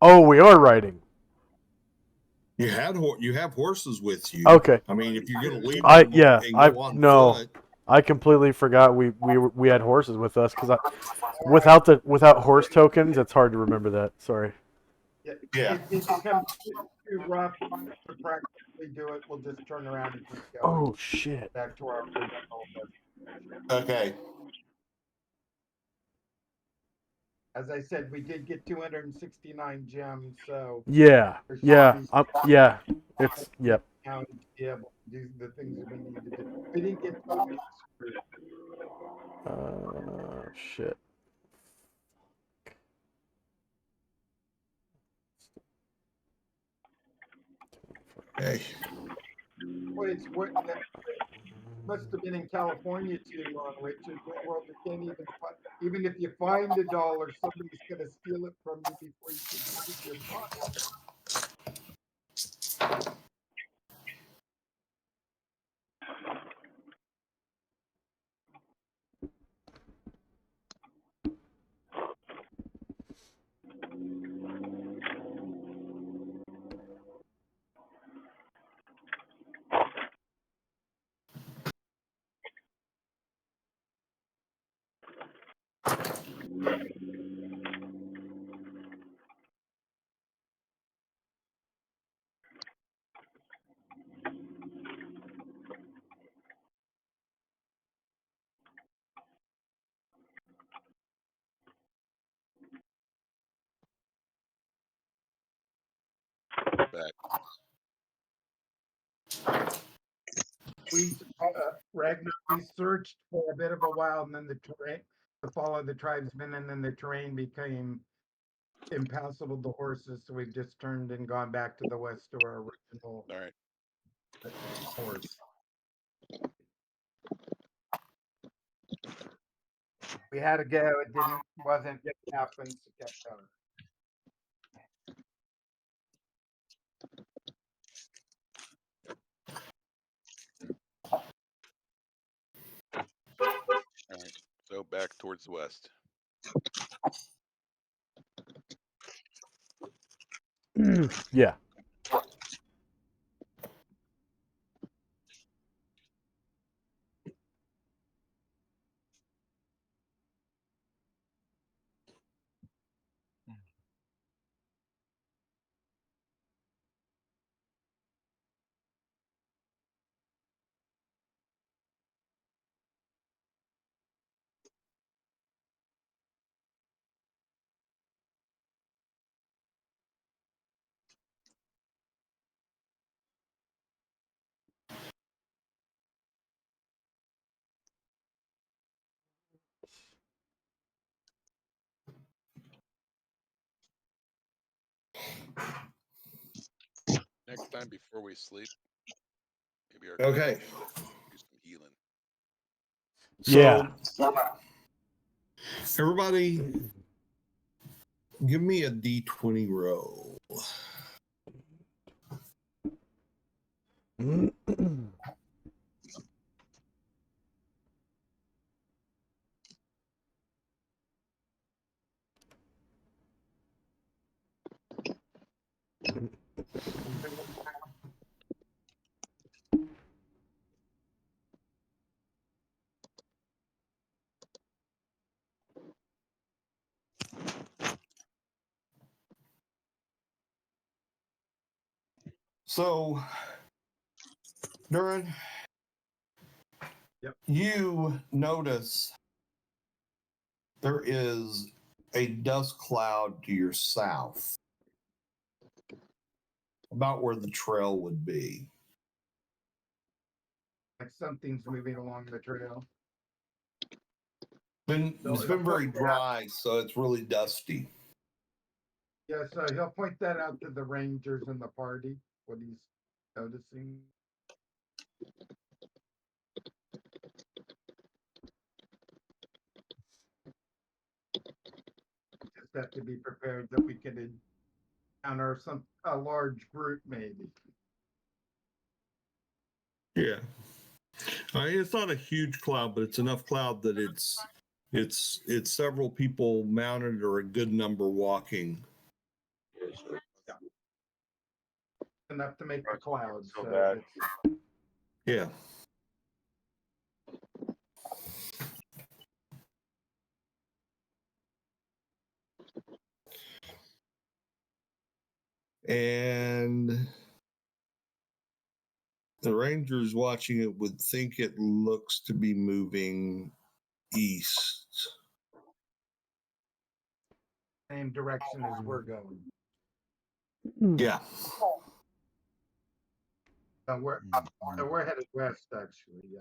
Oh, we are riding. You have horses with you. Okay. I mean, if you're gonna leave I them yeah. and I go on no. foot, I completely forgot we had horses with us because without horse tokens, it's hard to remember that. Sorry. Yeah. Yeah. If it becomes too rough to practically do it, we'll just turn around and keep going Oh shit. back to our original. okay. As I said, we did get 269 gems, so Yeah. there should Yeah. be Yeah. It's yep. now to be able to do the things we need to do. We didn't get totally screwed. Shit. Okay. Wait, that must have been in California too long, Richard. What world you can't even if you find $1, somebody's gonna steal it from you before you can put it in your pocket. Back. We Ragnar, we searched for a bit of a while, and then the terrain to follow the tribesmen, and then the terrain became impassable to horses, so we've just turned and gone back to the west to our original All right. course. We had to go. It wasn't happening. So kept going. All right. So back towards the west. Yeah. Next time before we sleep, maybe our Okay. do some healing. Yeah. So, everybody, give me a D20 roll. So, Durin, Yep. you notice there is a dust cloud to your south, about where the trail would be. Like something's moving along the trail. It's been very dry, so it's really dusty. Yeah, so he'll point that out to the rangers in the party, what he's noticing. Just have to be prepared that we could encounter a large group, maybe. Yeah. It's not a huge cloud, but it's enough cloud that it's several people mounted or a good number walking. enough to make the clouds. so So bad. it's- Yeah. And the Rangers watching it would think it looks to be moving east. same direction as we're going. Yeah. So we're headed west, actually. Yeah.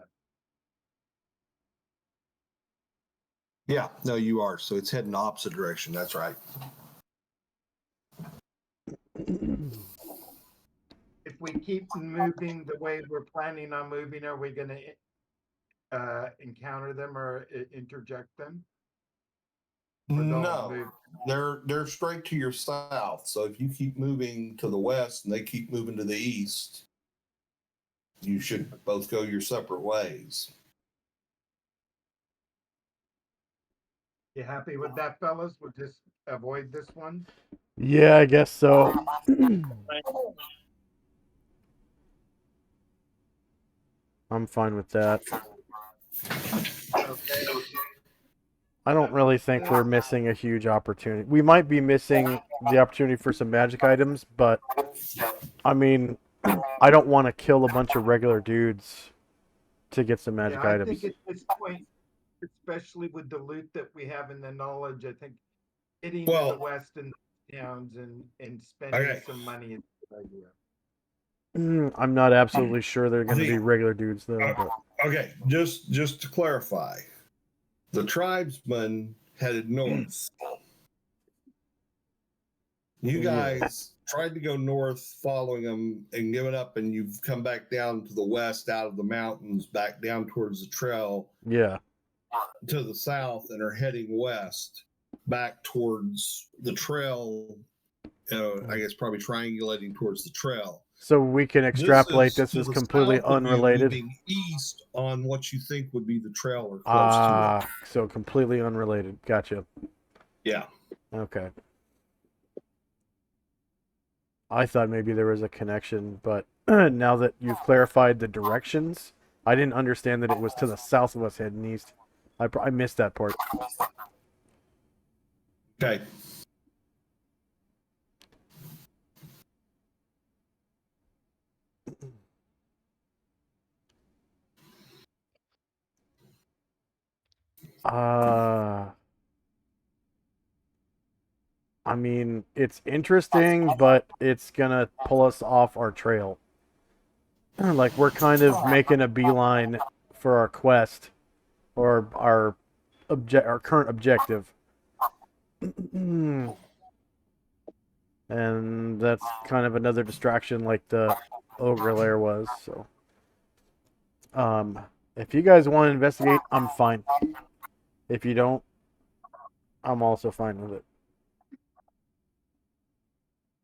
Yeah. No, you are. So it's heading the opposite direction. That's right. If we keep moving the way we're planning on moving, are we going to encounter them or interject them? Or they'll No, move- they're straight to your south. So if you keep moving to the west and they keep moving to the east, you should both go your separate ways. You happy with that, fellas? We'll just avoid this one. Yeah, I guess so. I'm fine with that. Okay. I don't really think we're missing a huge opportunity. We might be missing the opportunity for some magic items, but I mean, I don't want to kill a bunch of regular dudes to get some magic I items. think at this point, especially with the loot that we have and the knowledge, I think hitting to Well- the west and the towns and spending Okay. some money is a good idea. I'm not absolutely sure they're going to be The- regular dudes though. But Okay, just to clarify, the tribesmen headed north. You Yeah. guys tried to go north following them and give it up, and you've come back down to the west out of the mountains, back down towards the trail yeah, to the south, and are heading west back towards the trail. I guess probably triangulating towards the trail. so we can extrapolate this to is the completely south of you, unrelated. moving east on what you think would be the trail or close to it. So completely unrelated. Gotcha. Yeah. Okay. I thought maybe there was a connection, but now that you've clarified the directions, I didn't understand that it was to the south of us heading east. I missed that part. Okay. I mean, it's interesting, but it's gonna pull us off our trail. Like we're kind of making a beeline for our quest or our current objective. And that's kind of another distraction like the ogre lair was, so if you guys want to investigate, I'm fine. If you don't, I'm also fine with it.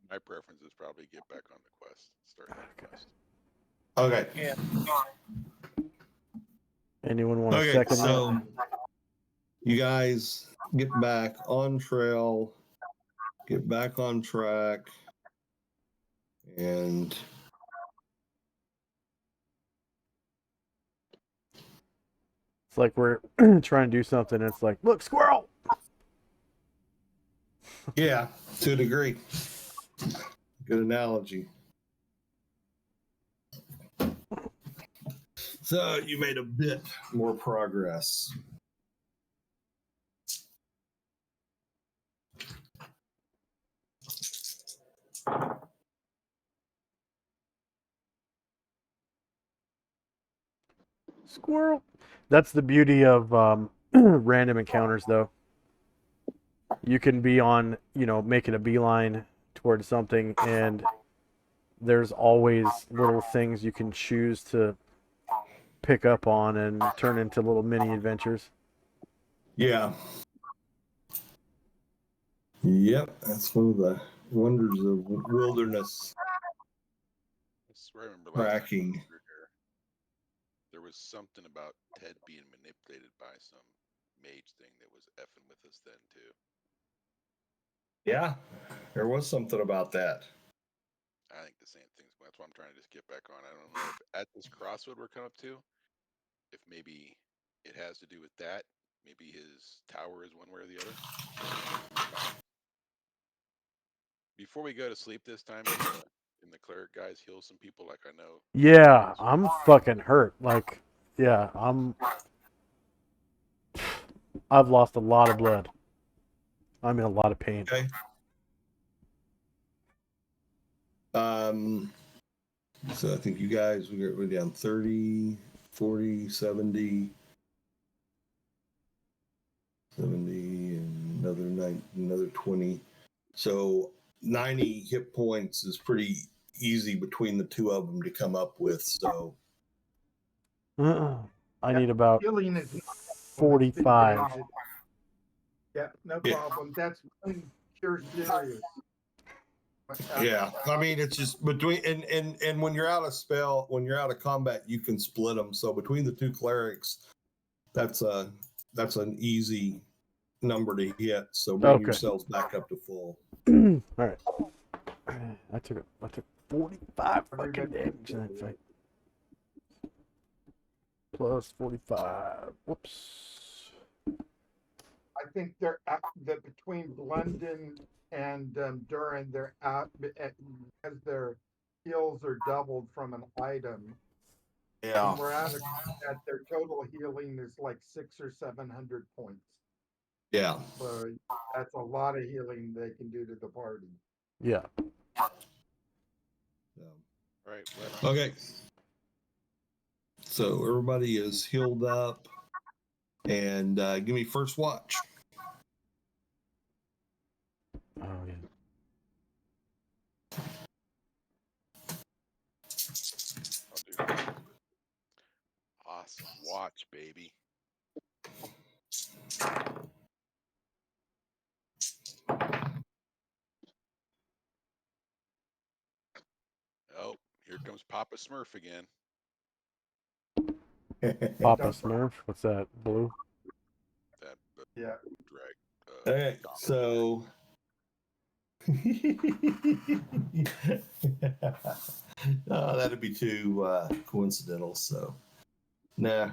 My preference is probably get back on the quest. Start that quest. Okay. Yeah. Anyone want to Okay. second So you guys get back on trail, get back on track, and It's like we're trying to do something, and it's like, look, squirrel! yeah, to a degree. Good analogy. So you made a bit more progress. Squirrel! That's the beauty of random encounters, though. You can be on, making a beeline towards something, and there's always little things you can choose to pick up on and turn into little mini adventures. Yeah. Yep, that's one of the wonders of wilderness I swear I remember last time tracking. we were here, there was something about Ted being manipulated by some mage thing that was effing with us then too. Yeah, there was something about that. I think the same thing. That's why I'm trying to just get back on. I don't know if at this crossroad we're coming up to, if maybe it has to do with that. Maybe his tower is one way or the other. Before we go to sleep this time, can the cleric guys heal some people? Like I know. Yeah, I'm fucking hurt. Like, yeah, I've lost a lot of blood. I'm in a lot of pain. Okay. So I think you guys, we're down 30, 40, 70, 70, and another 20. So 90 hit points is pretty easy between the two of them to come up with. So I need about Healing is 45. Yeah, no Yeah. problem. That's really pure serious. yeah, I mean it's just between and when you're out of spell, when you're out of combat, you can split them. So between the two clerics, that's an easy number to hit. So bring Okay. yourselves back up to full. All right. I took 45 fucking damage in that fight. Plus 45. Whoops. I think they're between London and Durin, they're out because their heals are doubled from an item. When we're out of combat, their total healing is like 600 or 700 points. Yeah. So that's a lot of healing they can do to the party. Yeah. Right. Okay. So everybody is healed up, and give me first watch. Oh yeah. I'll do that. Awesome. Watch, baby. Oh, here comes Papa Smurf again. Papa Smurf. What's that? Blue? That Yeah. drag. Okay, so oh, that'd be too coincidental. So, nah,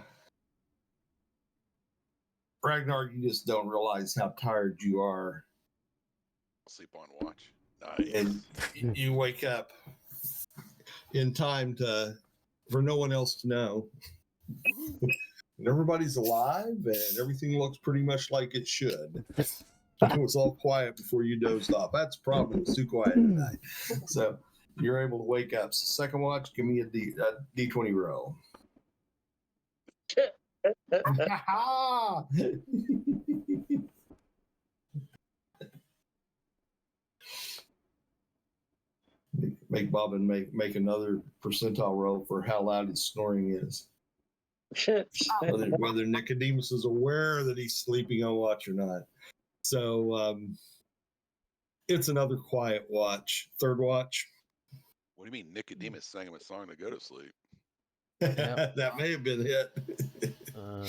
Ragnar, you just don't realize how tired you are, Sleep on watch. Nice. and you wake up in time for no one else to know. And everybody's alive, and everything looks pretty much like it should. It was all quiet before you dozed off. That's the problem. It's too quiet at night. So you're able to wake up. So second watch, give me a D20 roll. Make Bob and make another percentile roll for how loud his snoring is. Whether Nicodemus is aware that he's sleeping on watch or not. So it's another quiet watch. Third watch. What do you mean Nicodemus sang him a song to go to sleep? Yep. That may have been hit. A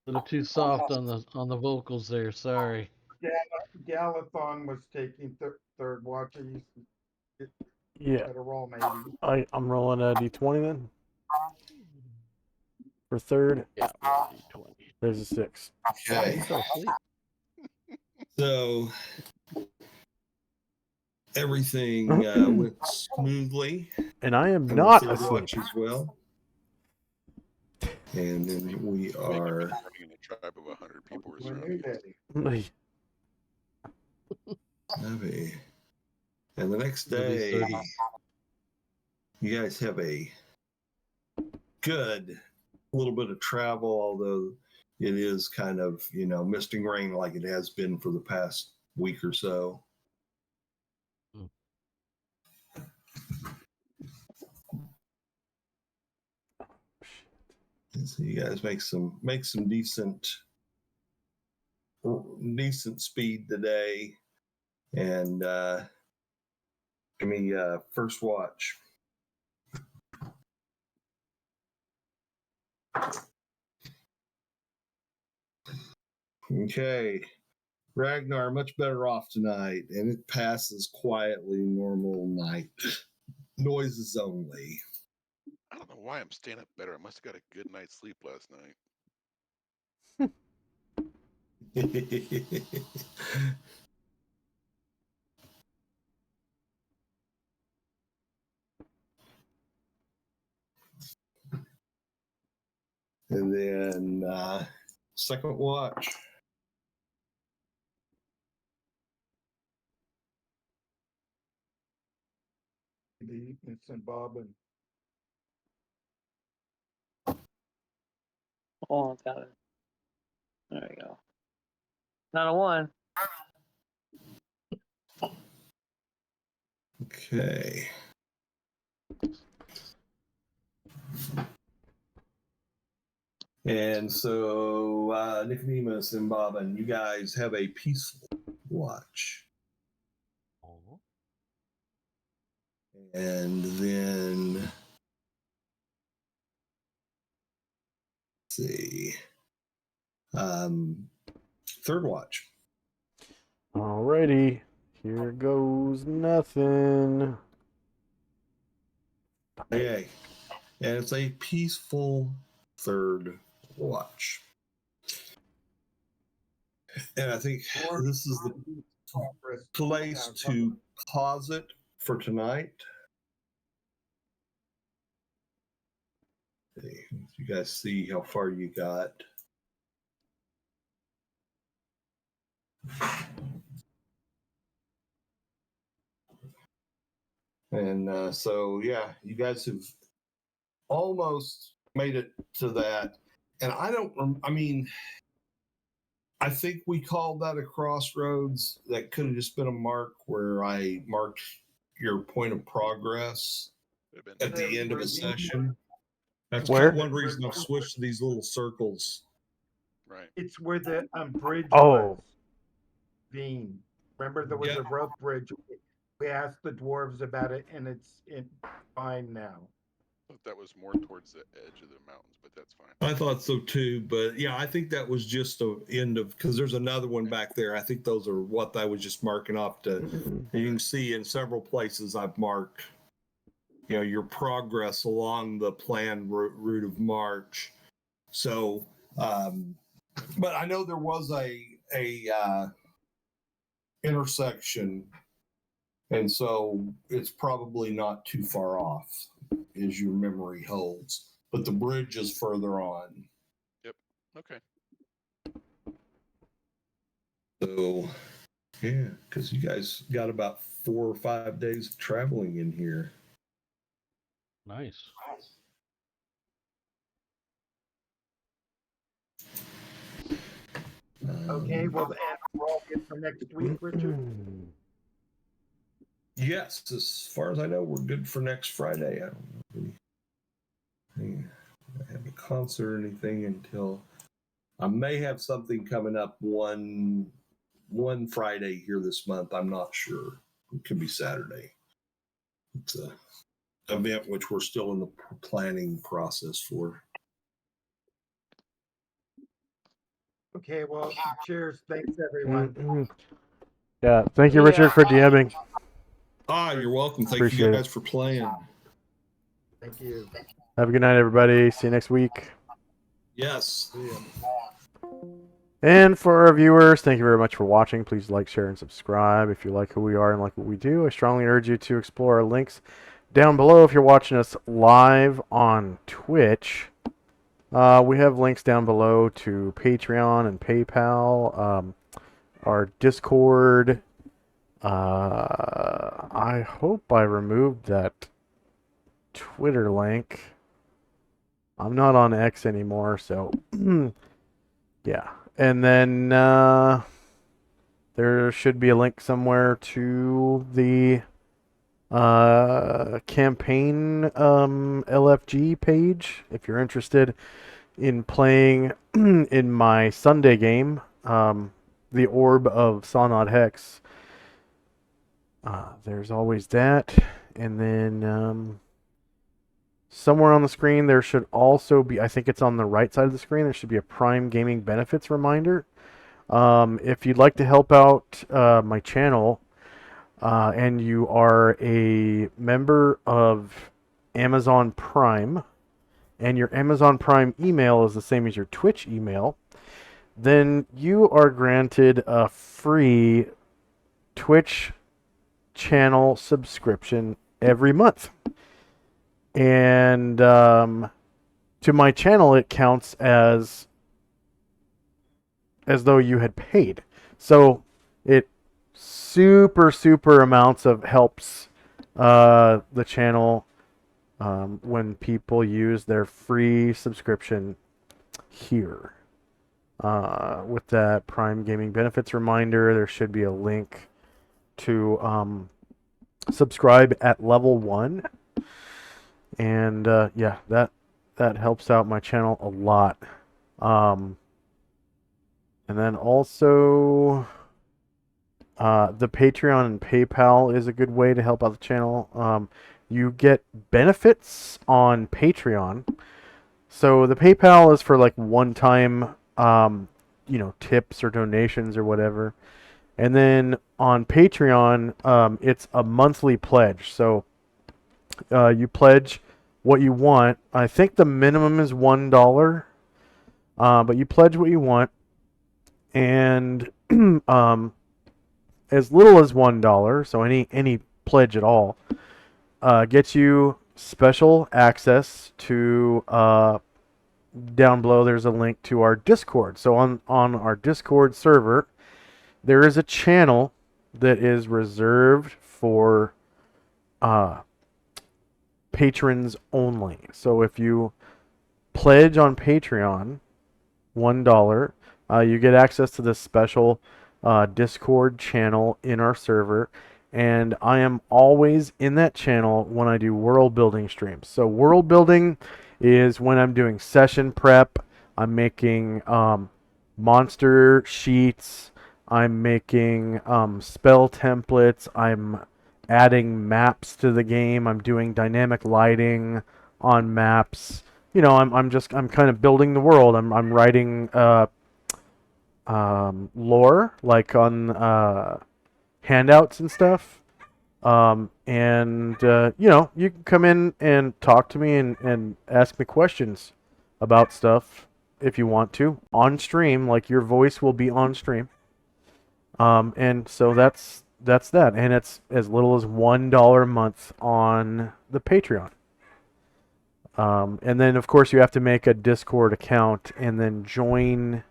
little too soft on the vocals there. Sorry. Galathon was taking third watch. Yeah. Better roll, maybe. I'm rolling a D20 then. For third. Yeah. 20. There's a 6. Okay. Fell asleep. So everything went smoothly. And I am And not the third asleep. watch as well. And then we are In a tribe of 100 people were When surrounding you're us. heavy. And the next It'll be day, 30. you guys have a good little bit of travel, although it is kind of, misting rain like it has been for the past week or so. And so you guys make some decent speed today, and give me first watch. Okay, Ragnar, much better off tonight, and it passes quietly, normal night. Noises only. I don't know why I'm staying up better. I must have got a good night's sleep last night. And then second watch. It's and Bobbin. Oh, got it. There we go. 901. Okay. And so Nicodemus and Bobbin, you guys have a peaceful watch. Oh. And then let's see. Third watch. Alrighty. Here goes nothing. Okay. And it's a peaceful third watch. And I think this is the place to pause it for tonight. Okay, you guys see how far you got. And so, yeah, you guys have almost made it to that. And I think we called that a crossroads. That could have just been a mark where I marked your point of progress Could have at been the end of a session. That's Where? one reason I've switched to these little circles. right. It's where the bridge Oh. was. Bean. Remember there was Yeah. a rope bridge. We asked the dwarves about it, and it's fine now. I thought that was more towards the edge of the mountains, but that's fine. I thought so too, but yeah, I think that was just the end of, because there's another one back there. I think those are what I was just marking off to. You can see in several places I've marked, your progress along the planned route of march. So, but I know there was a intersection, and so it's probably not too far off, as your memory holds. But the bridge is further on. Okay. So, yeah, because you guys got about 4 or 5 days of traveling in here. Nice. Okay, well, and we're all good for next week, Richard. Yes, as far as I know, we're good for next Friday. I don't know if I have a concert or anything until I may have something coming up one Friday here this month. I'm not sure. It could be Saturday. It's a event which we're still in the planning process for. Okay, well, cheers. Thanks, everyone. Yeah, thank you, Richard, for DMing. You're welcome. Thank Appreciate you it. guys for playing. Thank you. Have a good night, everybody. See you next week. Yes. And for our viewers, thank you very much for watching. Please like, share, and subscribe if you like who we are and like what we do. I strongly urge you to explore our links down below if you're watching us live on Twitch. We have links down below to Patreon and PayPal, our Discord. I hope I removed that Twitter link. I'm not on X anymore, so yeah. And then there should be a link somewhere to the campaign LFG page if you're interested in playing in my Sunday game, the Orb of Sonod Hex. There's always that. And then somewhere on the screen there should also be, I think it's on the right side of the screen, there should be a Prime Gaming benefits reminder. If you'd like to help out my channel, and you are a member of Amazon Prime, and your Amazon Prime email is the same as your Twitch email, then you are granted a free Twitch channel subscription every month. And to my channel, it counts as though you had paid. So it super amounts of helps the channel when people use their free subscription here. With that Prime Gaming Benefits reminder, there should be a link to subscribe at level 1. And yeah, that helps out my channel a lot. And then also the Patreon and PayPal is a good way to help out the channel. You get benefits on Patreon. So the PayPal is for like one-time tips or donations or whatever. And then on Patreon, it's a monthly pledge. So you pledge what you want. I think the minimum is $1, but you pledge what you want, and as little as $1, so any pledge at all, gets you special access to. Down below, there's a link to our Discord. So on our Discord server, there is a channel that is reserved for patrons only. So if you pledge on Patreon $1, you get access to this special Discord channel in our server. And I am always in that channel when I do world building streams. So world building is when I'm doing session prep. I'm making monster sheets. I'm making spell templates. I'm adding maps to the game. I'm doing dynamic lighting on maps. You know, I'm kind of building the world. I'm writing lore, like on handouts and stuff. You can come in and talk to me and ask me questions about stuff if you want to on stream. Like, your voice will be on stream. And so that's that. And it's as little as $1 a month on the Patreon. And then of course you have to make a Discord account and then join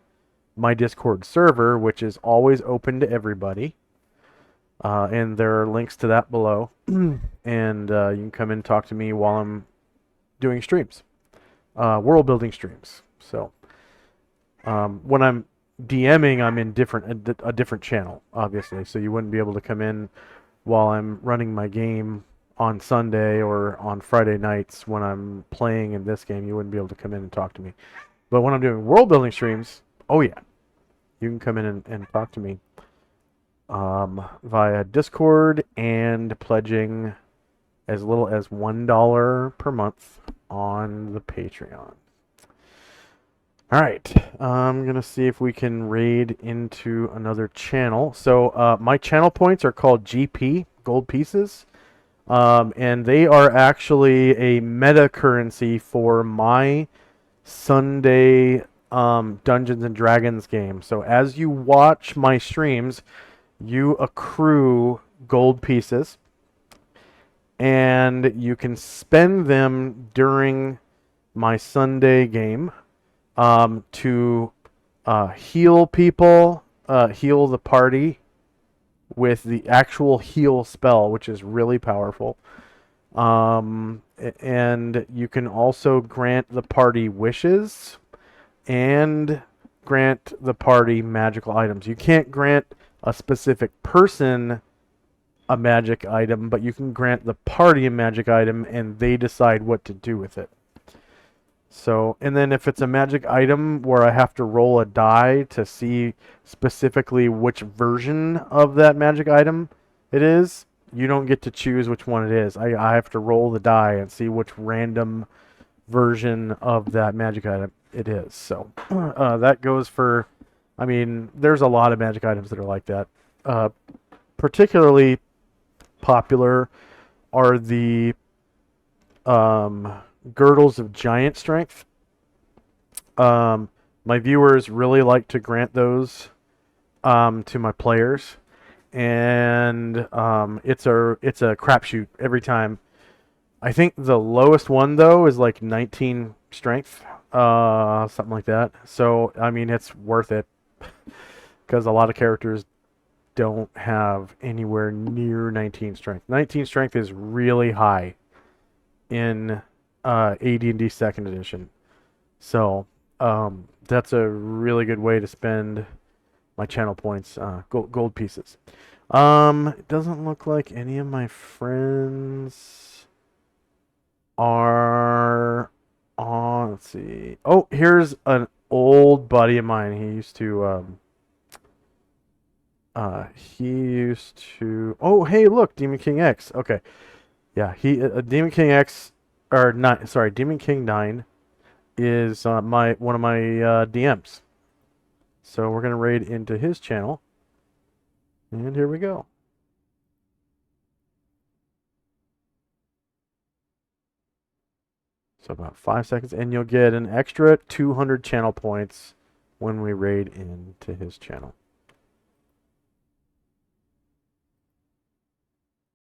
my Discord server, which is always open to everybody. And there are links to that below. And you can come in and talk to me while I'm doing streams. World building streams. So when I'm DMing, I'm in a different channel, obviously. So you wouldn't be able to come in while I'm running my game on Sunday or on Friday nights when I'm playing in this game. You wouldn't be able to come in and talk to me. But when I'm doing world building streams, oh yeah, you can come in and talk to me via Discord and pledging as little as $1 per month on the Patreon. Alright, I'm going to see if we can raid into another channel. So my channel points are called GP, gold pieces. And they are actually a meta currency for my Sunday Dungeons and Dragons game. So as you watch my streams, you accrue gold pieces, and you can spend them during my Sunday game to heal people, heal the party with the actual heal spell, which is really powerful. And you can also grant the party wishes and grant the party magical items. You can't grant a specific person a magic item, but you can grant the party a magic item and they decide what to do with it. So, and then if it's a magic item where I have to roll a die to see specifically which version of that magic item it is, you don't get to choose which one it is. I have to roll the die and see which random version of that magic item it is. So that goes for I mean, there's a lot of magic items that are like that. Particularly popular are the girdles of giant strength. My viewers really like to grant those to my players, and it's a crapshoot every time. I think the lowest one though is like 19 strength, something like that. So I mean, it's worth it because a lot of characters don't have anywhere near 19 strength. 19 strength is really high in AD&D Second Edition. So that's a really good way to spend my channel points, gold pieces. It doesn't look like any of my friends are on. Let's see. Oh, here's an old buddy of mine. He used to. Oh, hey, look, Demon King X. Okay, yeah, Demon King X, or not? Sorry, Demon King 9 is one of my DMs. So we're gonna raid into his channel, and here we go. So about 5 seconds, and you'll get an extra 200 channel points when we raid into his channel.